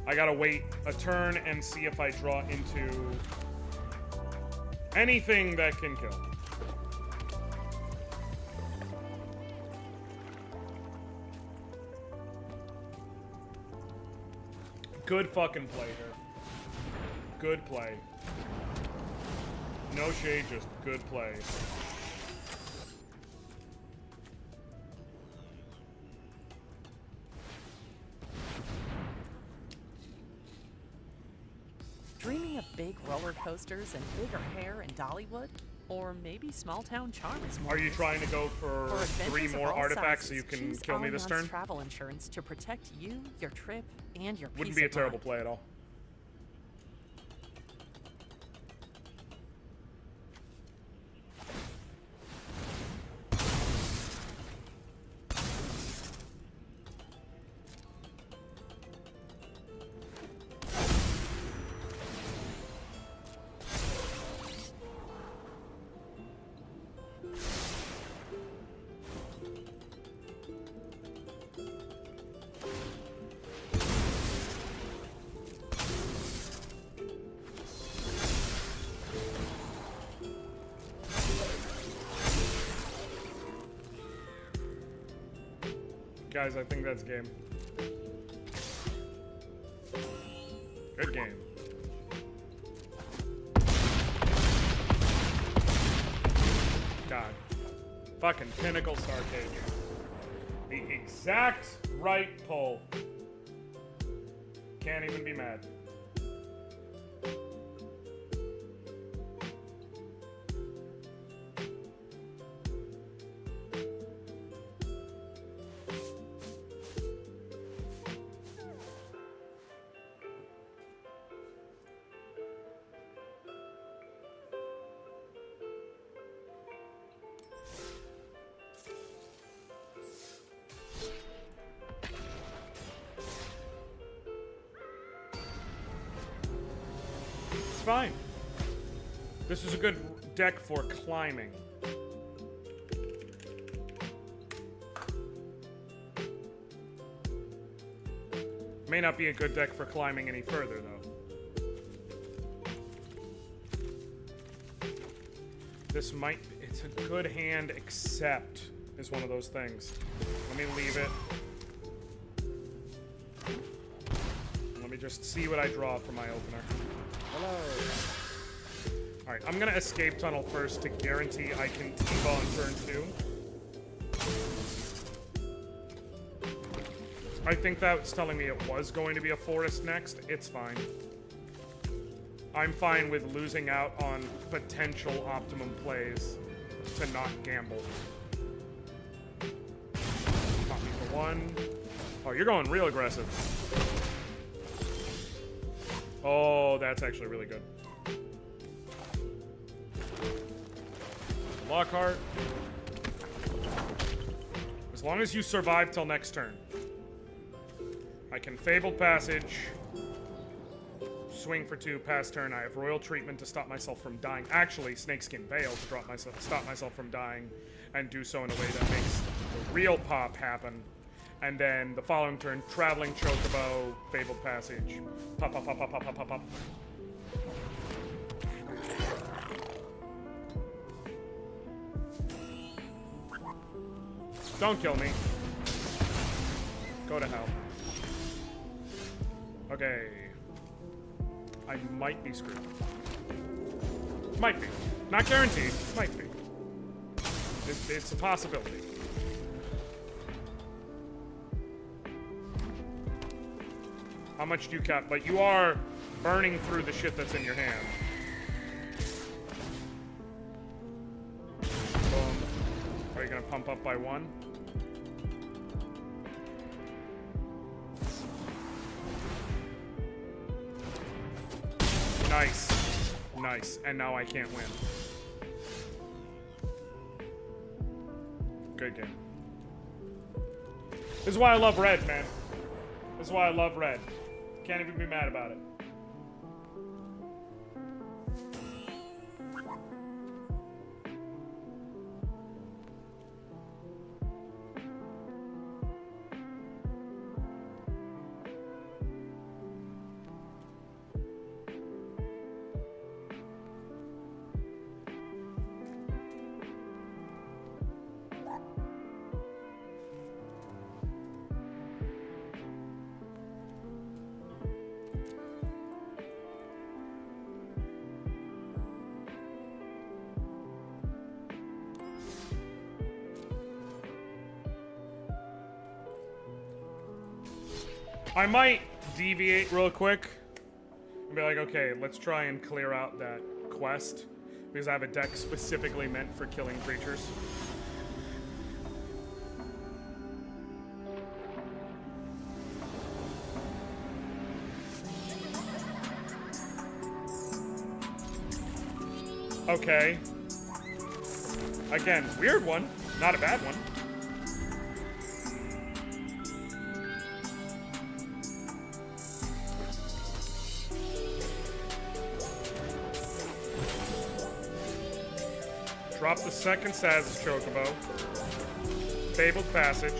I gotta wait a turn and see if I draw into anything that can kill. Good fucking play here. Good play. No shade, just good play. Dreaming of big roller coasters and bigger hair in Dollywood? Or maybe small town charm is more. Are you trying to go for 3 adventures of more all artifacts so sizes, you can choose kill me this Anoriand's turn? Travel insurance to protect you, your trip, and your Wouldn't peace be a of terrible mind. play at all. Guys, I think that's game. Good game. God. Fucking Pinnacle Star Cage. The exact right pull. Can't even be mad. Fine. This is a good deck for climbing. May not be a good deck for climbing any further, though. This might... It's a good hand, except... is one of those things. Let me leave it. Let me just see what I draw for my opener. Hello. Alright, I'm gonna escape tunnel first to guarantee I can T-ball on turn 2. I think that's telling me it was going to be a forest next. It's fine. I'm fine with losing out on potential optimum plays to not gamble. Pop me for 1. Oh, you're going real aggressive. Oh, that's actually really good. Lockhart. As long as you survive till next turn. I can Fabled Passage. Swing for 2, pass turn. I have Royal Treatment to stop myself from dying. Actually, Snakeskin Veil to stop myself from dying, and do so in a way that makes the real pop happen. And then the following turn, Traveling Chocobo, Fabled Passage. Pop, pop, pop, pop, pop, pop, pop, pop. Don't kill me. Go to hell. Okay. I might be screwed. Might be. Not guaranteed. Might be. It's a possibility. How much do you cap? But you are burning through the shit that's in your hand. Boom. Are you gonna pump up by 1? Nice. Nice. And now I can't win. Good game. This is why I love red, man. This is why I love red. Can't even be mad about it. I might deviate real quick and be like, okay, let's try and clear out that quest because I have a deck specifically meant for killing creatures. Okay. Again, weird one, not a bad one. Drop the second Saz's Chocobo. Fabled Passage.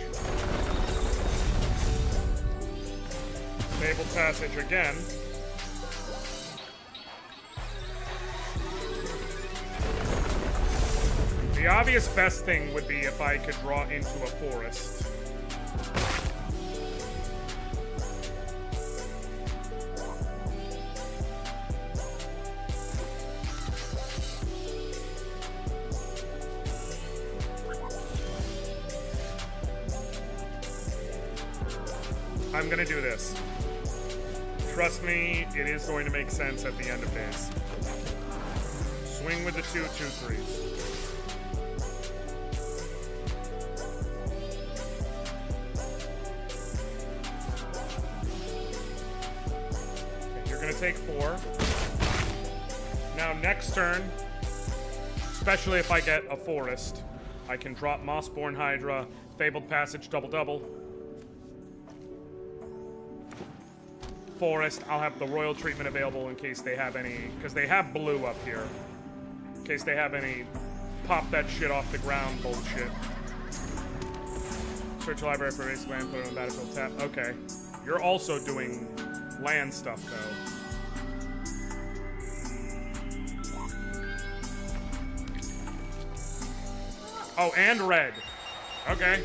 Fabled Passage again. The obvious best thing would be if I could draw into a forest. I'm gonna do this. Trust me, it is going to make sense at the end of days. Swing with the 2/2/3s. Okay, you're gonna take 4. Now next turn, especially if I get a forest, I can drop Mossborn Hydra, Fabled Passage, double. Forest, I'll have the Royal Treatment available in case they have any, because they have blue up here. In case they have any pop that shit off the ground bullshit. Search the library for basic land, put it on the battlefield tap. Okay. You're also doing land stuff, though. Oh, and red. Okay.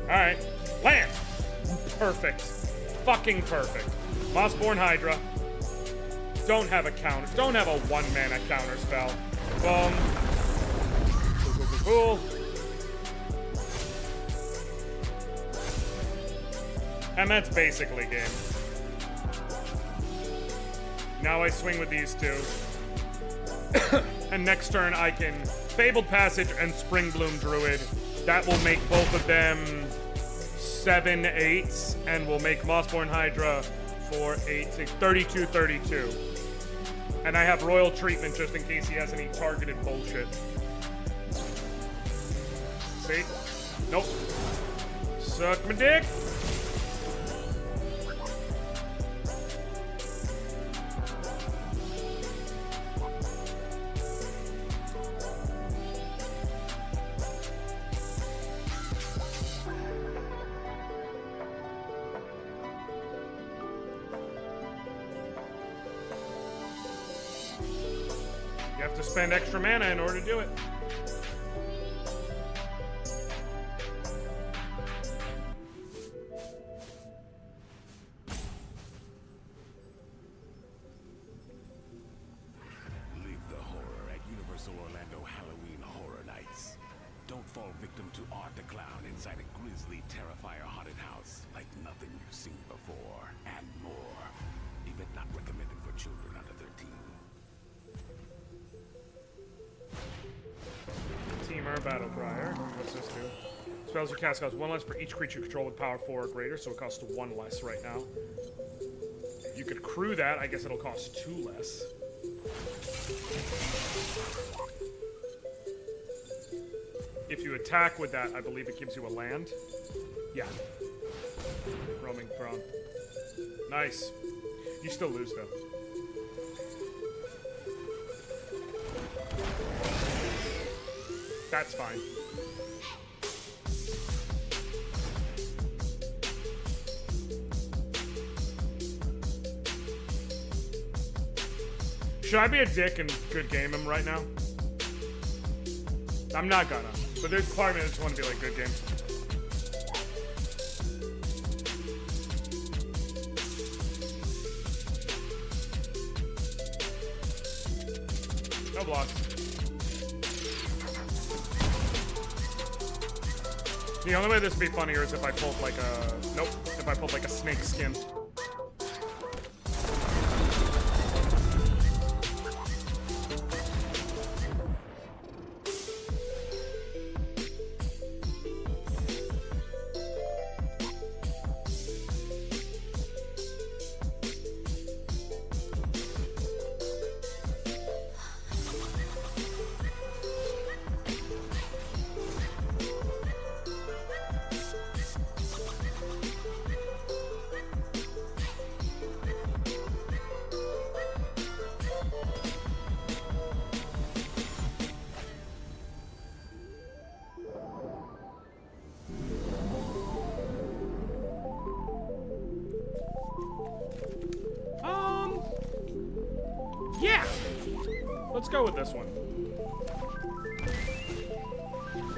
Alright. Land! Perfect. Fucking perfect. Mossborn Hydra. Don't have a counter. Don't have a 1-mana counter spell. Boom. Cool. And that's basically game. Now I swing with these two. And next turn I can Fabled Passage and Springbloom Druid. That will make both of them 7/8s, and we'll make Mossborn Hydra for 8, 6, 32. And I have Royal Treatment just in case he has any targeted bullshit. See? Nope. Suck my dick. You have to spend extra mana in order to do it. Leave the horror at Universal Orlando Halloween Horror Nights. Don't fall victim to Art the Clown inside a grisly Terrifier haunted house like nothing you've seen before, and more. Event not recommended for children under 13. Teamer, Battle Crier. What's this do? Spells you cast cost 1 less for each creature you control with power 4 or greater, so it costs 1 less right now. You could crew that, I guess it'll cost 2 less. If you attack with that, I believe it gives you a land. Yeah. Roaming Throne. Nice. You still lose, though. That's fine. Should I be a dick and good game him right now? I'm not gonna. But there's part of me that just want to be like, good game. No blocks. The only way this would be funnier is if I pulled like a... Nope. If I pulled like a snake skin. Yeah! Let's go with this one.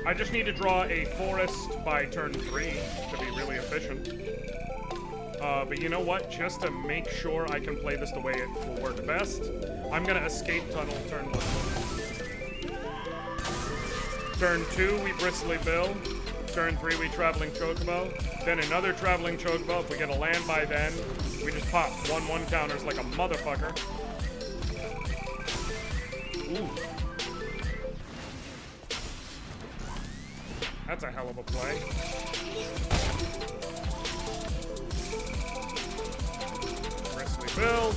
I just need to draw a forest by turn 3 to be really efficient. But you know what? Just to make sure I can play this the way it will work best, I'm gonna escape tunnel turn 1. Turn 2, we Bristly Bill. Turn 3, we Traveling Chocobo. Then another Traveling Chocobo. If we get a land by then, we just pop 1/1 counters like a motherfucker. Ooh. That's a hell of a play. Bristly Bill.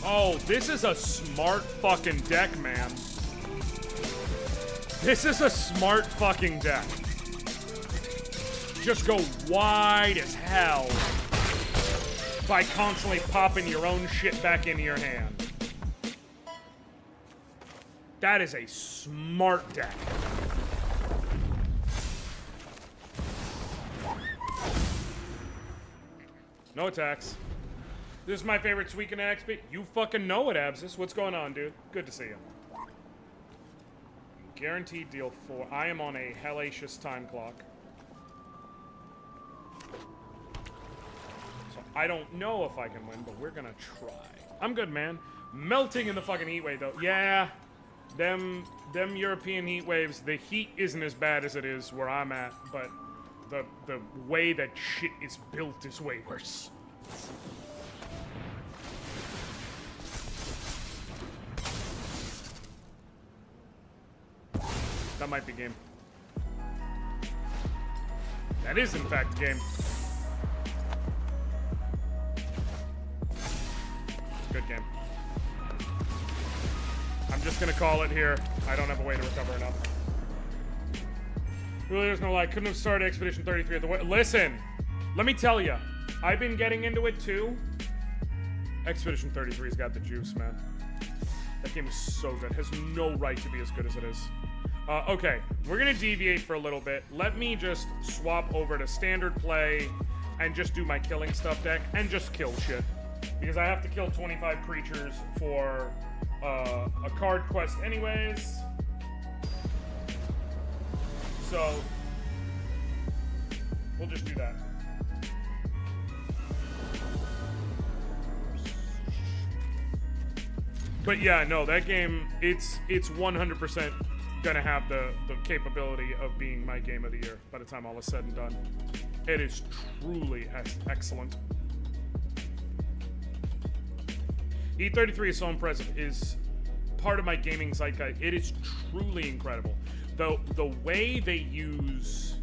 Oh, this is a smart fucking deck, man. This is a smart fucking deck. Just go wide as hell by constantly popping your own shit back into your hand. That is a smart deck. No attacks. This is my favorite Suicune XP. You fucking know it, Abscess. What's going on, dude? Good to see you. Guaranteed deal 4. I am on a hellacious time clock. So I don't know if I can win, but we're gonna try. I'm good, man. Melting in the fucking heat wave, though. Yeah, them European heat waves, the heat isn't as bad as it is where I'm at, but the way that shit is built is way worse. That might be game. That is, in fact, game. Good game. just gonna call it here. I don't have a way to recover enough. Really, there's no lie. Couldn't have started Expedition 33 at the way. Listen, let me tell you, I've been getting into it too. Expedition 33's got the juice, man. That game is so good. Has no right to be as good as it is. Okay, we're gonna deviate for a little bit. Let me just swap over to standard play and just do my killing stuff deck and just kill shit. Because I have to kill 25 creatures for a card quest anyways. So, we'll just do that. But yeah, no, that game, it's 100% gonna have the capability of being my game of the year by the time all is said and done. It is truly excellent. E33 is so impressive. Is part of my gaming zeitgeist. It is truly incredible. Though the way they use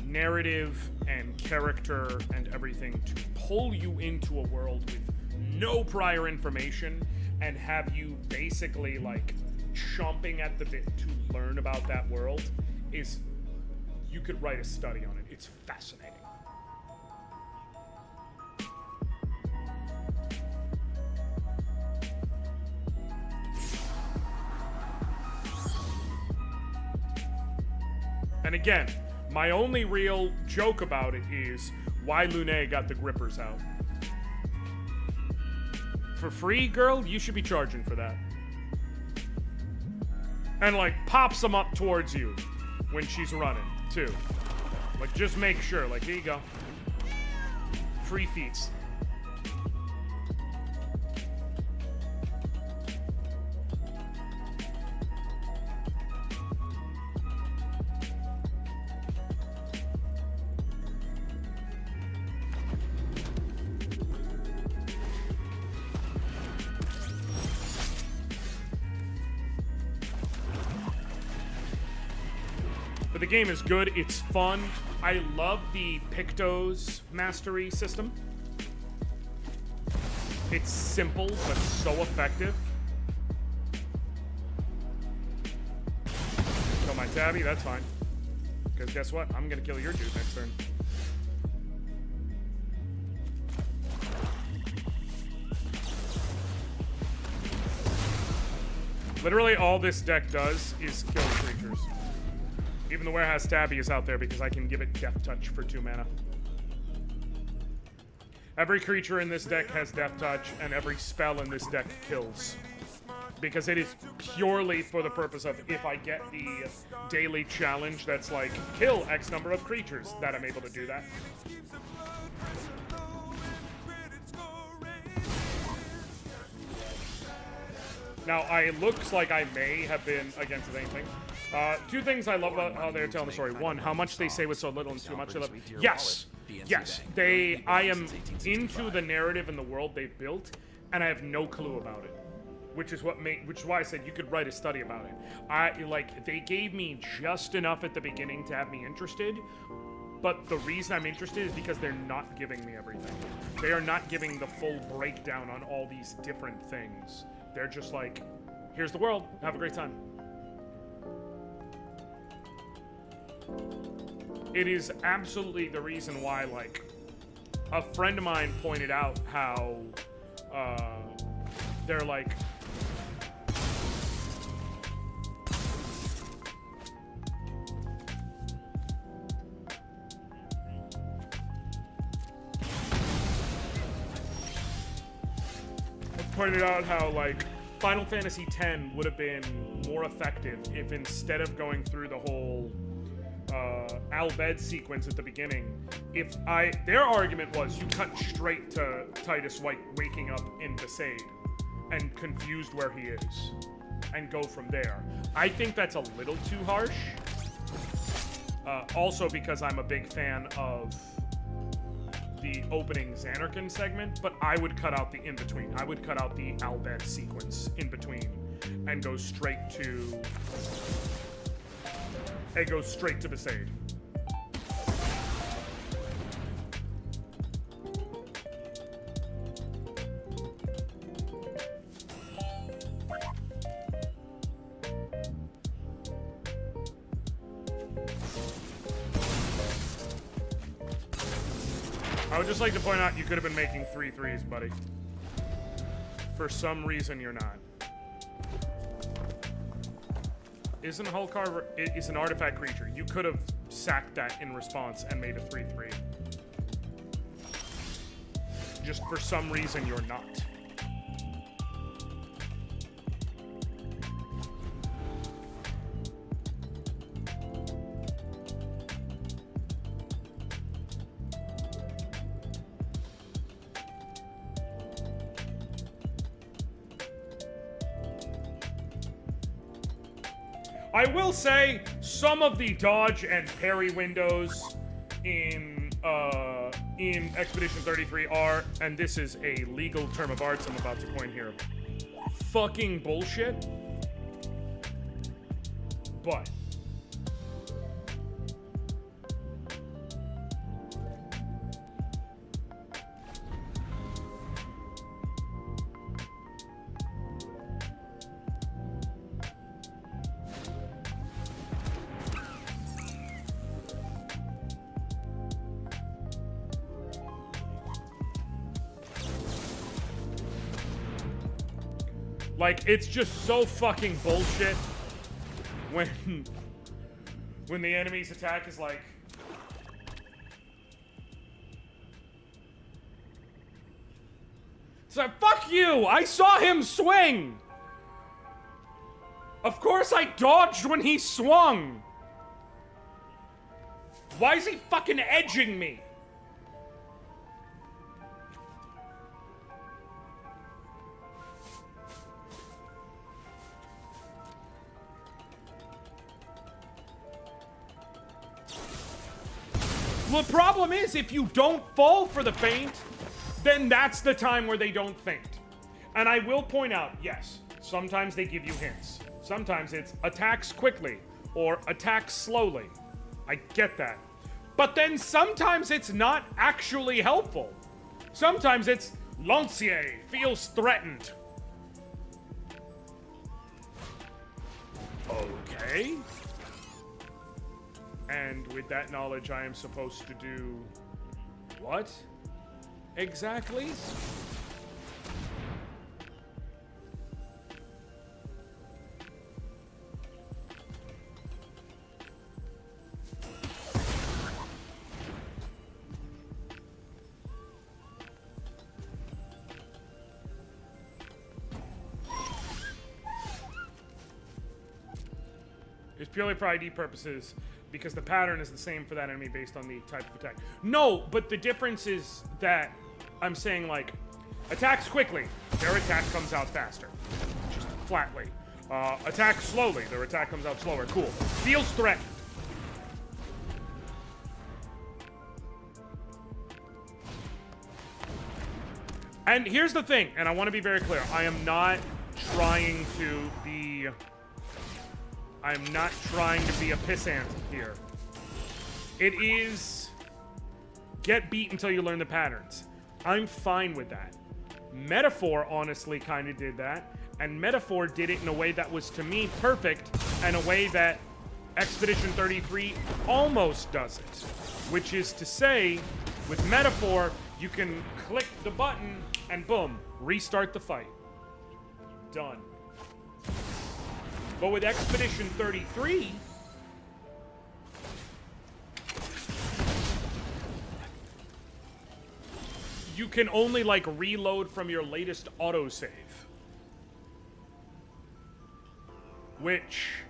narrative and character and everything to pull you into a world with no prior information and have you basically like chomping at the bit to learn about that world is, you could write a study on it. It's fascinating. And again, my only real joke about it is why Lune got the grippers out. For free, girl? You should be charging for that. And like pops them up towards you when she's running too. Like just make sure, like here you go. Free feats. But the game is good, it's fun. I love the Pictos mastery system. It's simple, but so effective. Kill my Tabby, that's fine. Because guess what? I'm gonna kill your dude next turn. Literally all this deck does is kill creatures. Even the Warehouse Tabby is out there because I can give it Death Touch for 2 mana. Every creature in this deck has Death Touch, and every spell in this deck kills. Because it is purely for the purpose of, if I get the daily challenge that's like, kill X number of creatures, that I'm able to do that. Now, it looks like I may have been against anything. 2 things I love about how they're telling the story. 1, how much they say with so little and too much. Yes, yes. I am into the narrative and the world they've built, and I have no clue about it. Which is why I said you could write a study about it. They gave me just enough at the beginning to have me interested, but the reason I'm interested is because they're not giving me everything. They are not giving the full breakdown on all these different things. They're just like, here's the world, have a great time. It is absolutely the reason why, like, a friend of mine pointed out how, they're like, pointed out how, like, Final Fantasy X would have been more effective if instead of going through the whole Al-Bhed sequence at the beginning, their argument was you cut straight to Titus White waking up in Besaid and confused where he is and go from there. I think that's a little too harsh. Also because I'm a big fan of the opening Xanarkand segment, but I would cut out the in-between. I would cut out the Al-Bhed sequence in between and go straight to Besaid. I would just like to point out you could have been making 3 threes, buddy. For some reason, you're not. Isn't Hullcarver... It's an artifact creature. You could have sacked that in response and made a 3/3. Just for some reason, you're not. I will say some of the dodge and parry windows in Expedition 33 are, and this is a legal term of arts I'm about to coin here, fucking bullshit. But like, it's just so fucking bullshit when the enemy's attack is like, it's like, fuck you! I saw him swing! Of course I dodged when he swung! Why is he fucking edging me? The problem is, if you don't fall for the feint, then that's the time where they don't feint. And I will point out, yes, sometimes they give you hints. Sometimes it's attacks quickly or attacks slowly. I get that. But then sometimes it's not actually helpful. Sometimes it's Lancier feels threatened. Okay. And with that knowledge, I am supposed to do what exactly? It's purely for ID purposes, because the pattern is the same for that enemy based on the type of attack. No, but the difference is that I'm saying, like, attacks quickly, their attack comes out faster. Just flatly. Attack slowly, their attack comes out slower. Cool. Feels threatened. And here's the thing, and I want to be very clear. I am not trying to be... I'm not trying to be a pissant here. It is get beat until you learn the patterns. I'm fine with that. Metaphor honestly kind of did that, and Metaphor did it in a way that was, to me, perfect, and a way that Expedition 33 almost does it. Which is to say, with Metaphor, you can click the button and boom, restart the fight. Done. But with Expedition 33, you can only, like, reload from your latest autosave. Which,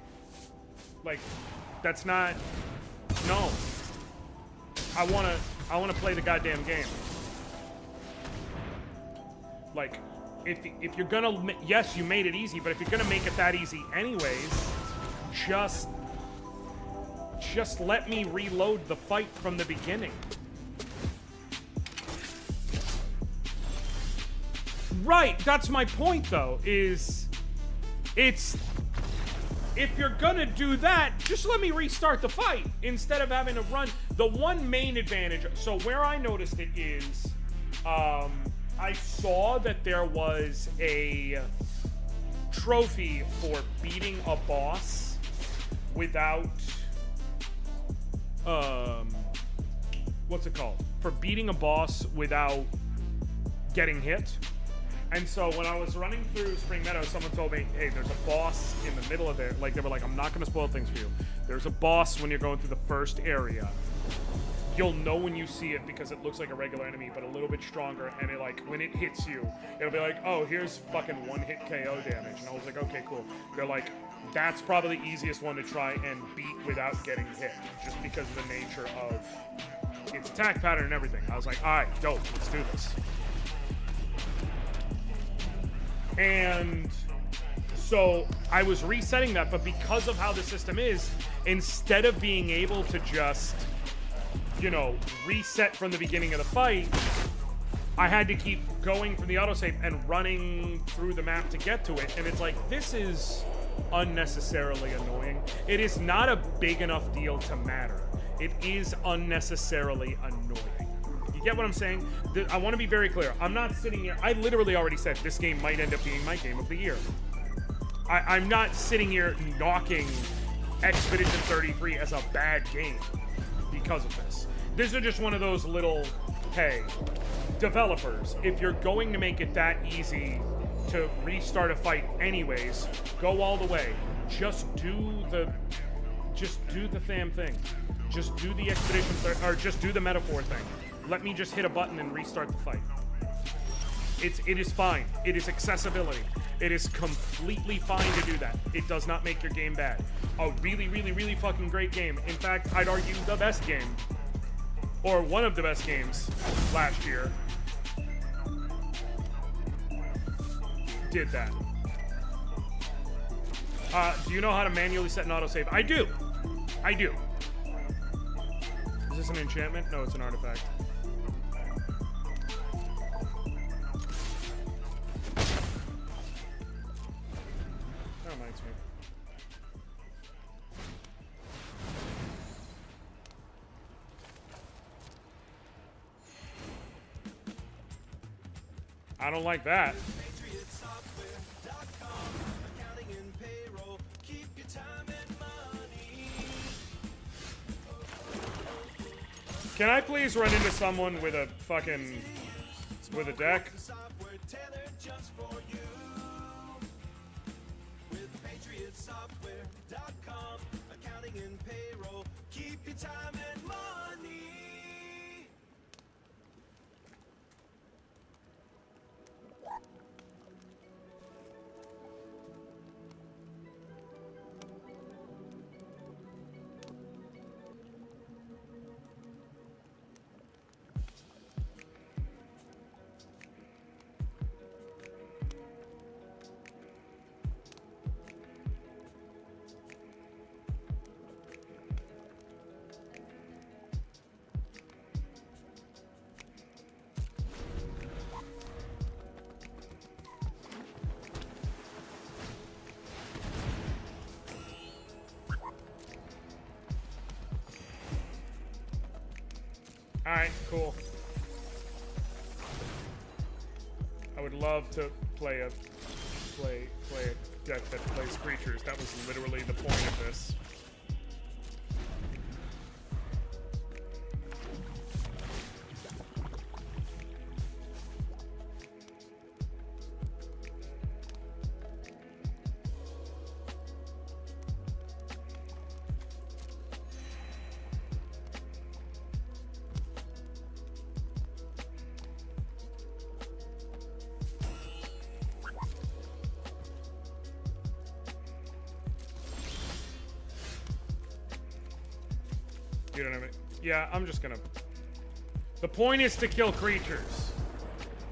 like, that's not... No. I wanna play the goddamn game. Like... If you're gonna, yes, you made it easy, but if you're gonna make it that easy anyways, just let me reload the fight from the beginning. Right, that's my point though, is if you're gonna do that, just let me restart the fight instead of having to run. The one main advantage, so where I noticed it is, I saw that there was a trophy for beating a boss without what's it called? For beating a boss without getting hit. And so when I was running through Spring Meadow, someone told me, hey, there's a boss in the middle of there. Like, they were like, I'm not going to spoil things for you. There's a boss when you're going through the first area. You'll know when you see it because it looks like a regular enemy, but a little bit stronger. And it, like, when it hits you, it'll be like, oh, here's fucking one-hit KO damage. And I was like, okay, cool. They're like, that's probably the easiest one to try and beat without getting hit, just because of the nature of its attack pattern and everything. I was like, all right, dope, let's do this. And so I was resetting that, but because of how the system is, instead of being able to just, you know, reset from the beginning of the fight, I had to keep going from the autosave and running through the map to get to it. And it's like, this is unnecessarily annoying. It is not a big enough deal to matter. It is unnecessarily annoying. You get what I'm saying? I want to be very clear. I'm not sitting here. I literally already said this game might end up being my game of the year. I'm not sitting here knocking Expedition 33 as a bad game because of this. These are just one of those little, hey, developers, if you're going to make it that easy to restart a fight anyways, go all the way. Just do the damn thing. Just do the Expedition, or just do the metaphor thing. Let me just hit a button and restart the fight. It is fine. It is accessibility. It is completely fine to do that. It does not make your game bad. A really, really, really fucking great game. In fact, I'd argue the best game, or one of the best games last year, did that. Do you know how to manually set an autosave? I do. I do. Is this an enchantment? No, it's an artifact. That reminds me. I don't like that. Can I please run into someone with a fucking, with a deck? Alright, cool. I would love to play a deck that plays creatures. That was literally the point of this. You don't have it. Yeah, I'm just gonna... The point is to kill creatures.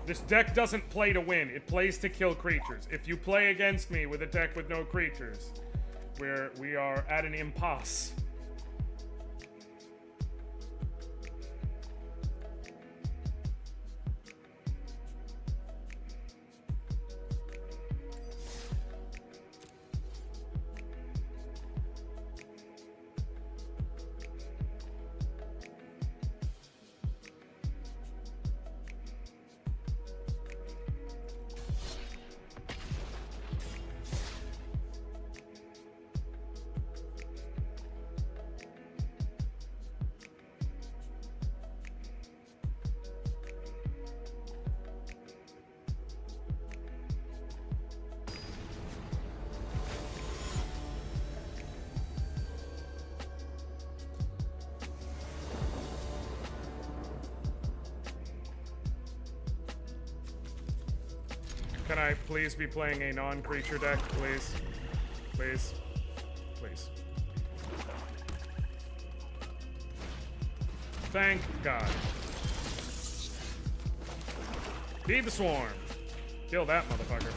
This deck doesn't play to win. It plays to kill creatures. If you play against me with a deck with no creatures, we are at an impasse. Can I please be playing a non-creature deck, please? Please. Please. Thank God. Feed the swarm. Kill that motherfucker.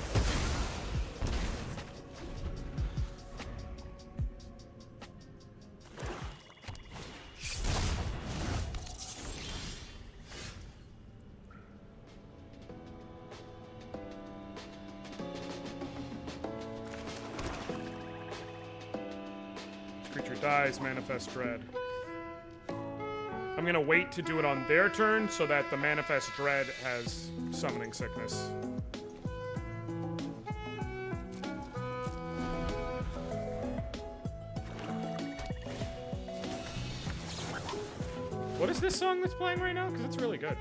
Dies, Manifest Dread. I'm gonna wait to do it on their turn so that the Manifest Dread has Summoning Sickness. What is this song that's playing right now? Because it's really good.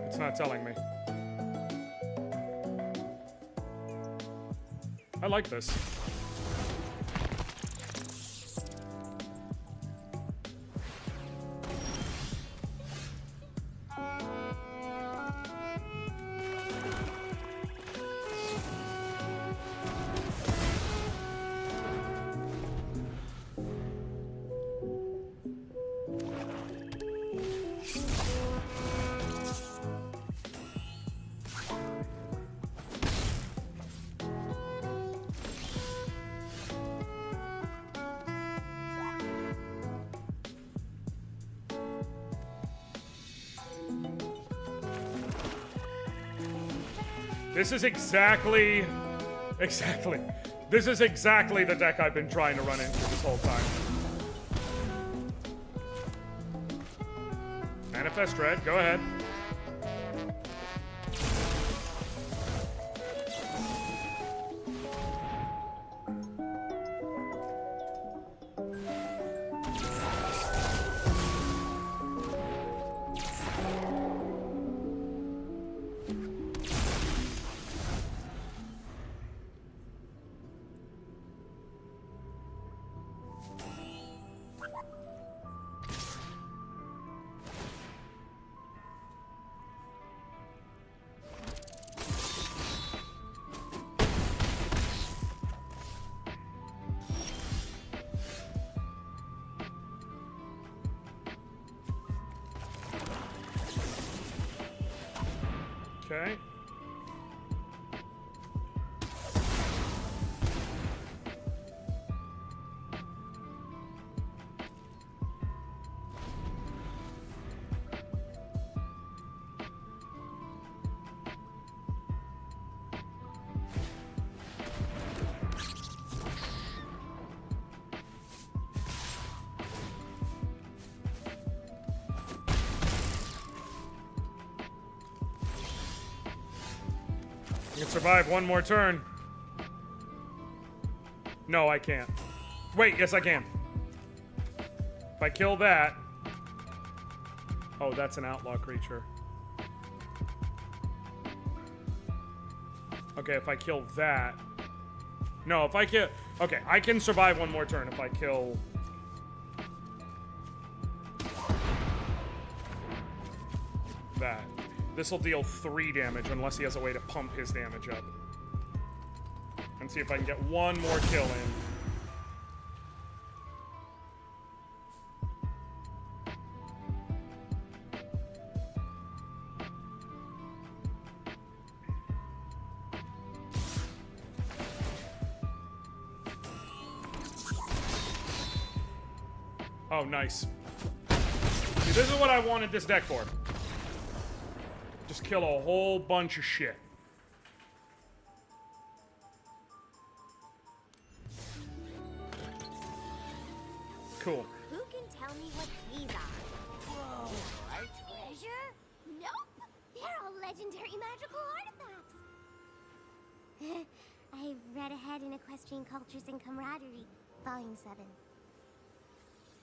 It's not telling me. I like this. This is exactly this is exactly the deck I've been trying to run into this whole time. Manifest Dread, go ahead. Okay. You can survive one more turn. No, I can't. Wait, yes I can. If I kill that... Oh, that's an outlaw creature. Okay, if I kill that... No, if I kill... Okay, I can survive one more turn if I kill... that. This will deal 3 damage unless he has a way to pump his damage up. And see if I can get one more kill in. Oh, nice. See, this is what I wanted this deck for. Just kill a whole bunch of shit. Cool. Who can tell me what these are? Whoa, our treasure? Nope. They're all legendary magical artifacts. I've read ahead in Equestrian Cultures and Camaraderie, Volume 7.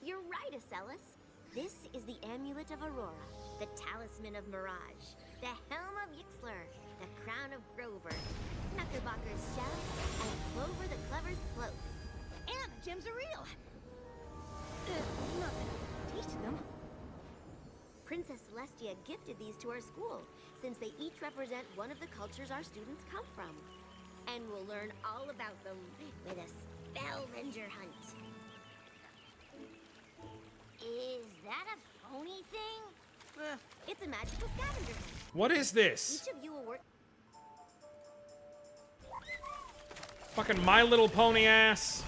You're right, Acellus. This is the Amulet of Aurora, the Talisman of Mirage, the Helm of Yixlur, the Crown of Grover, Knuckerbocker's Shell, and Clover the Clever's Cloak. And the gems are real. Not that I've tasted them. Princess Celestia gifted these to our school, since they each represent one of the cultures our students come from. And we'll learn all about them with a Spellvenger hunt. Is that a pony thing? It's a magical scavenger hunt. What is this? Each of you will work. Fucking My Little Pony ass.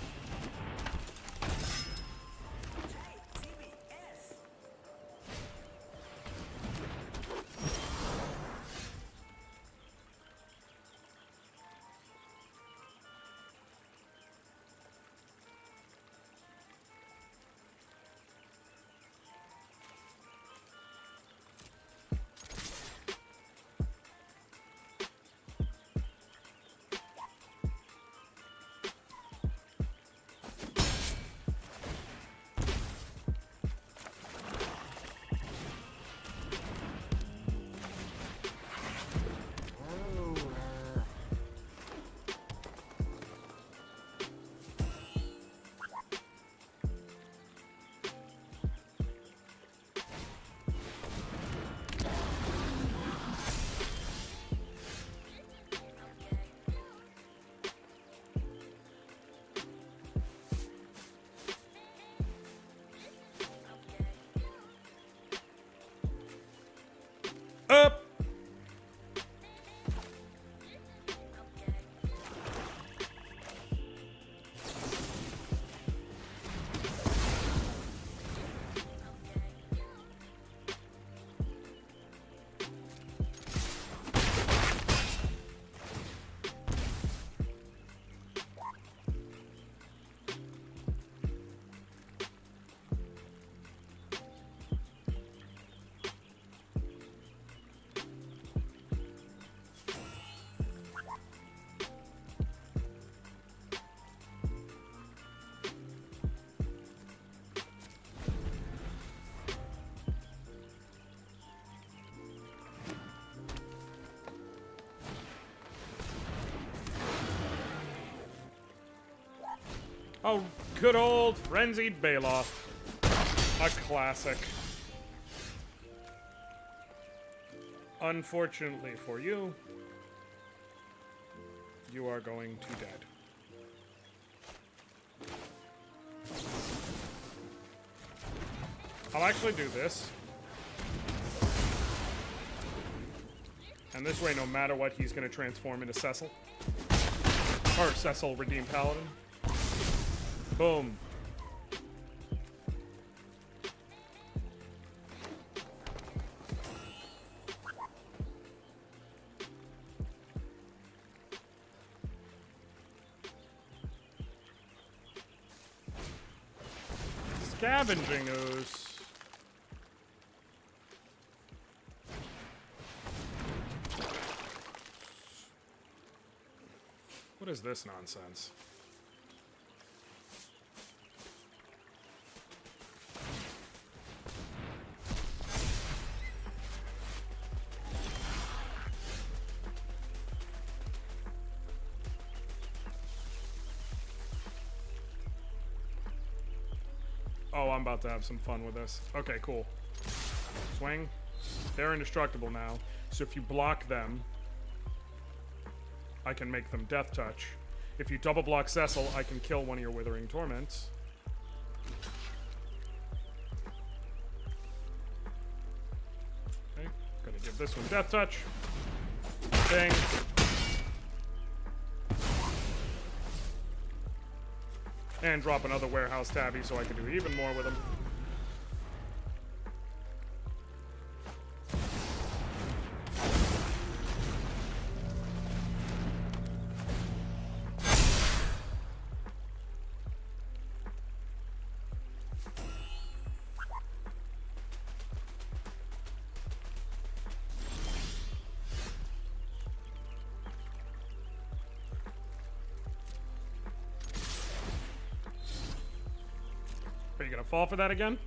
Up. Oh, good old Frenzied Baloth. A classic. Unfortunately for you, you are going to dead. I'll actually do this. And this way, no matter what, he's going to transform into Cecil. Or Cecil, Redeemed Paladin. Boom. Scavenging ooze. What is this nonsense? Oh, I'm about to have some fun with this. Okay, cool. Swing. They're indestructible now. So if you block them, I can make them death touch. If you double block Cecil, I can kill one of your Withering Torments. Okay, gonna give this one death touch. Thing. And drop another Warehouse Tabby so I can do even more with them. Are you gonna fall for that again?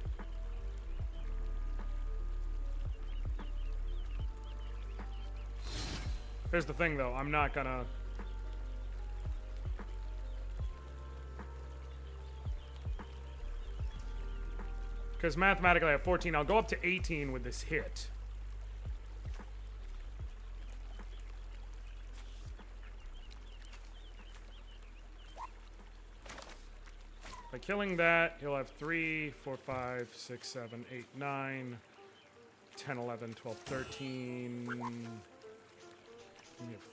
Here's the thing though, I'm not gonna... Because mathematically I have 14. I'll go up to 18 with this hit. By killing that, he'll have 3, 4, 5, 6, 7, 8, 9, 10, 11, 12, 13,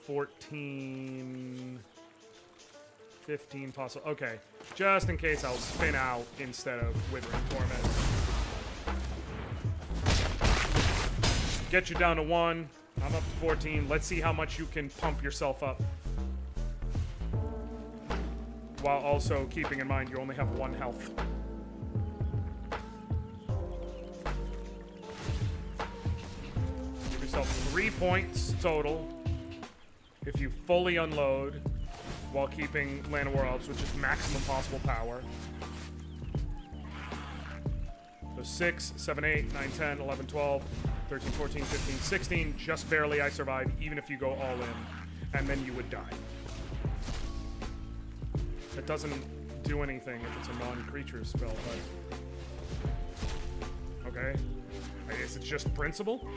14, 15 possible. Okay, just in case I'll spin out instead of Withering Torment. Get you down to 1. I'm up to 14. Let's see how much you can pump yourself up. While also keeping in mind you only have 1 health. Give yourself 3 points total if you fully unload while keeping Land of War Elves, which is maximum possible power. So 6, 7, 8, 9, 10, 11, 12, 13, 14, 15, 16. Just barely I survive, even if you go all in. And then you would die. It doesn't do anything if it's a non-creature spell, but... Okay. I guess it's just principle?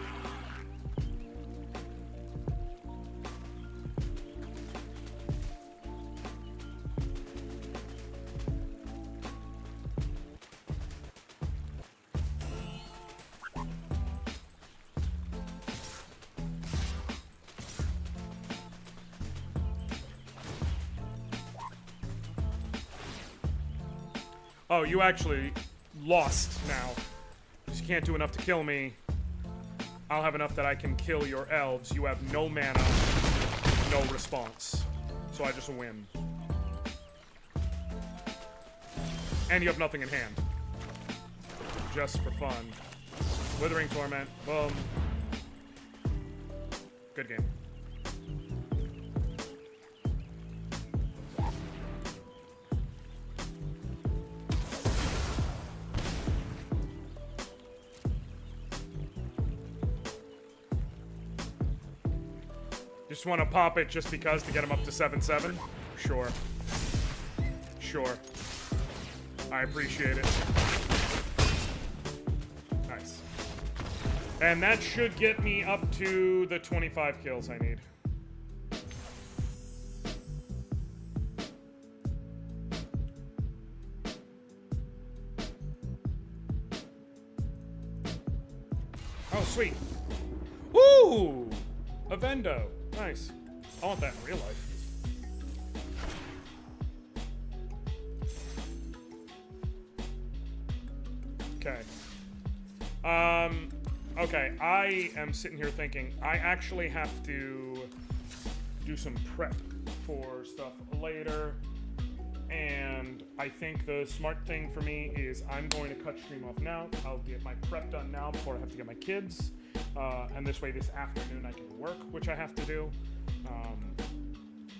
Oh, you actually lost now. Because you can't do enough to kill me. I'll have enough that I can kill your elves. You have no mana, no response. So I just win. And you have nothing in hand. Just for fun. Withering Torment. Boom. Good game. Just want to pop it just because to get him up to 7-7? Sure. Sure. I appreciate it. Nice. And that should get me up to the 25 kills I need. Oh, sweet. Woo! A Vendo. Nice. I want that in real life. Okay. Okay, I am sitting here thinking I actually have to do some prep for stuff later. And I think the smart thing for me is I'm going to cut stream off now. I'll get my prep done now before I have to get my kids. And this way this afternoon I can work, which I have to do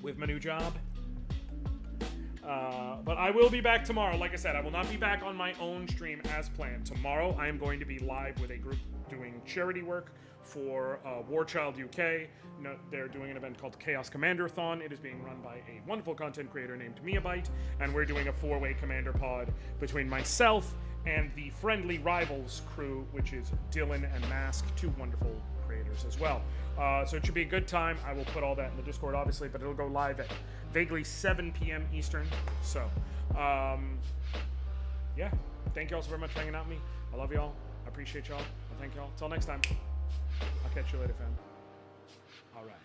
with my new job. But I will be back tomorrow. Like I said, I will not be back on my own stream as planned. Tomorrow I am going to be live with a group doing charity work for War Child UK. No, they're doing an event called Chaos Commander-thon. It is being run by a wonderful content creator named Miabyte, and we're doing a 4-way commander pod between myself and the Friendly Rivals crew, which is Dylan and Mask, 2 wonderful creators as well. So it should be a good time. I will put all that in the Discord, obviously, but it'll go live at vaguely 7 p.m. Eastern. So, yeah. Thank you all so very much for hanging out with me. I love y'all. I appreciate y'all. I thank y'all. Till next time. I'll catch you later, fam. All right.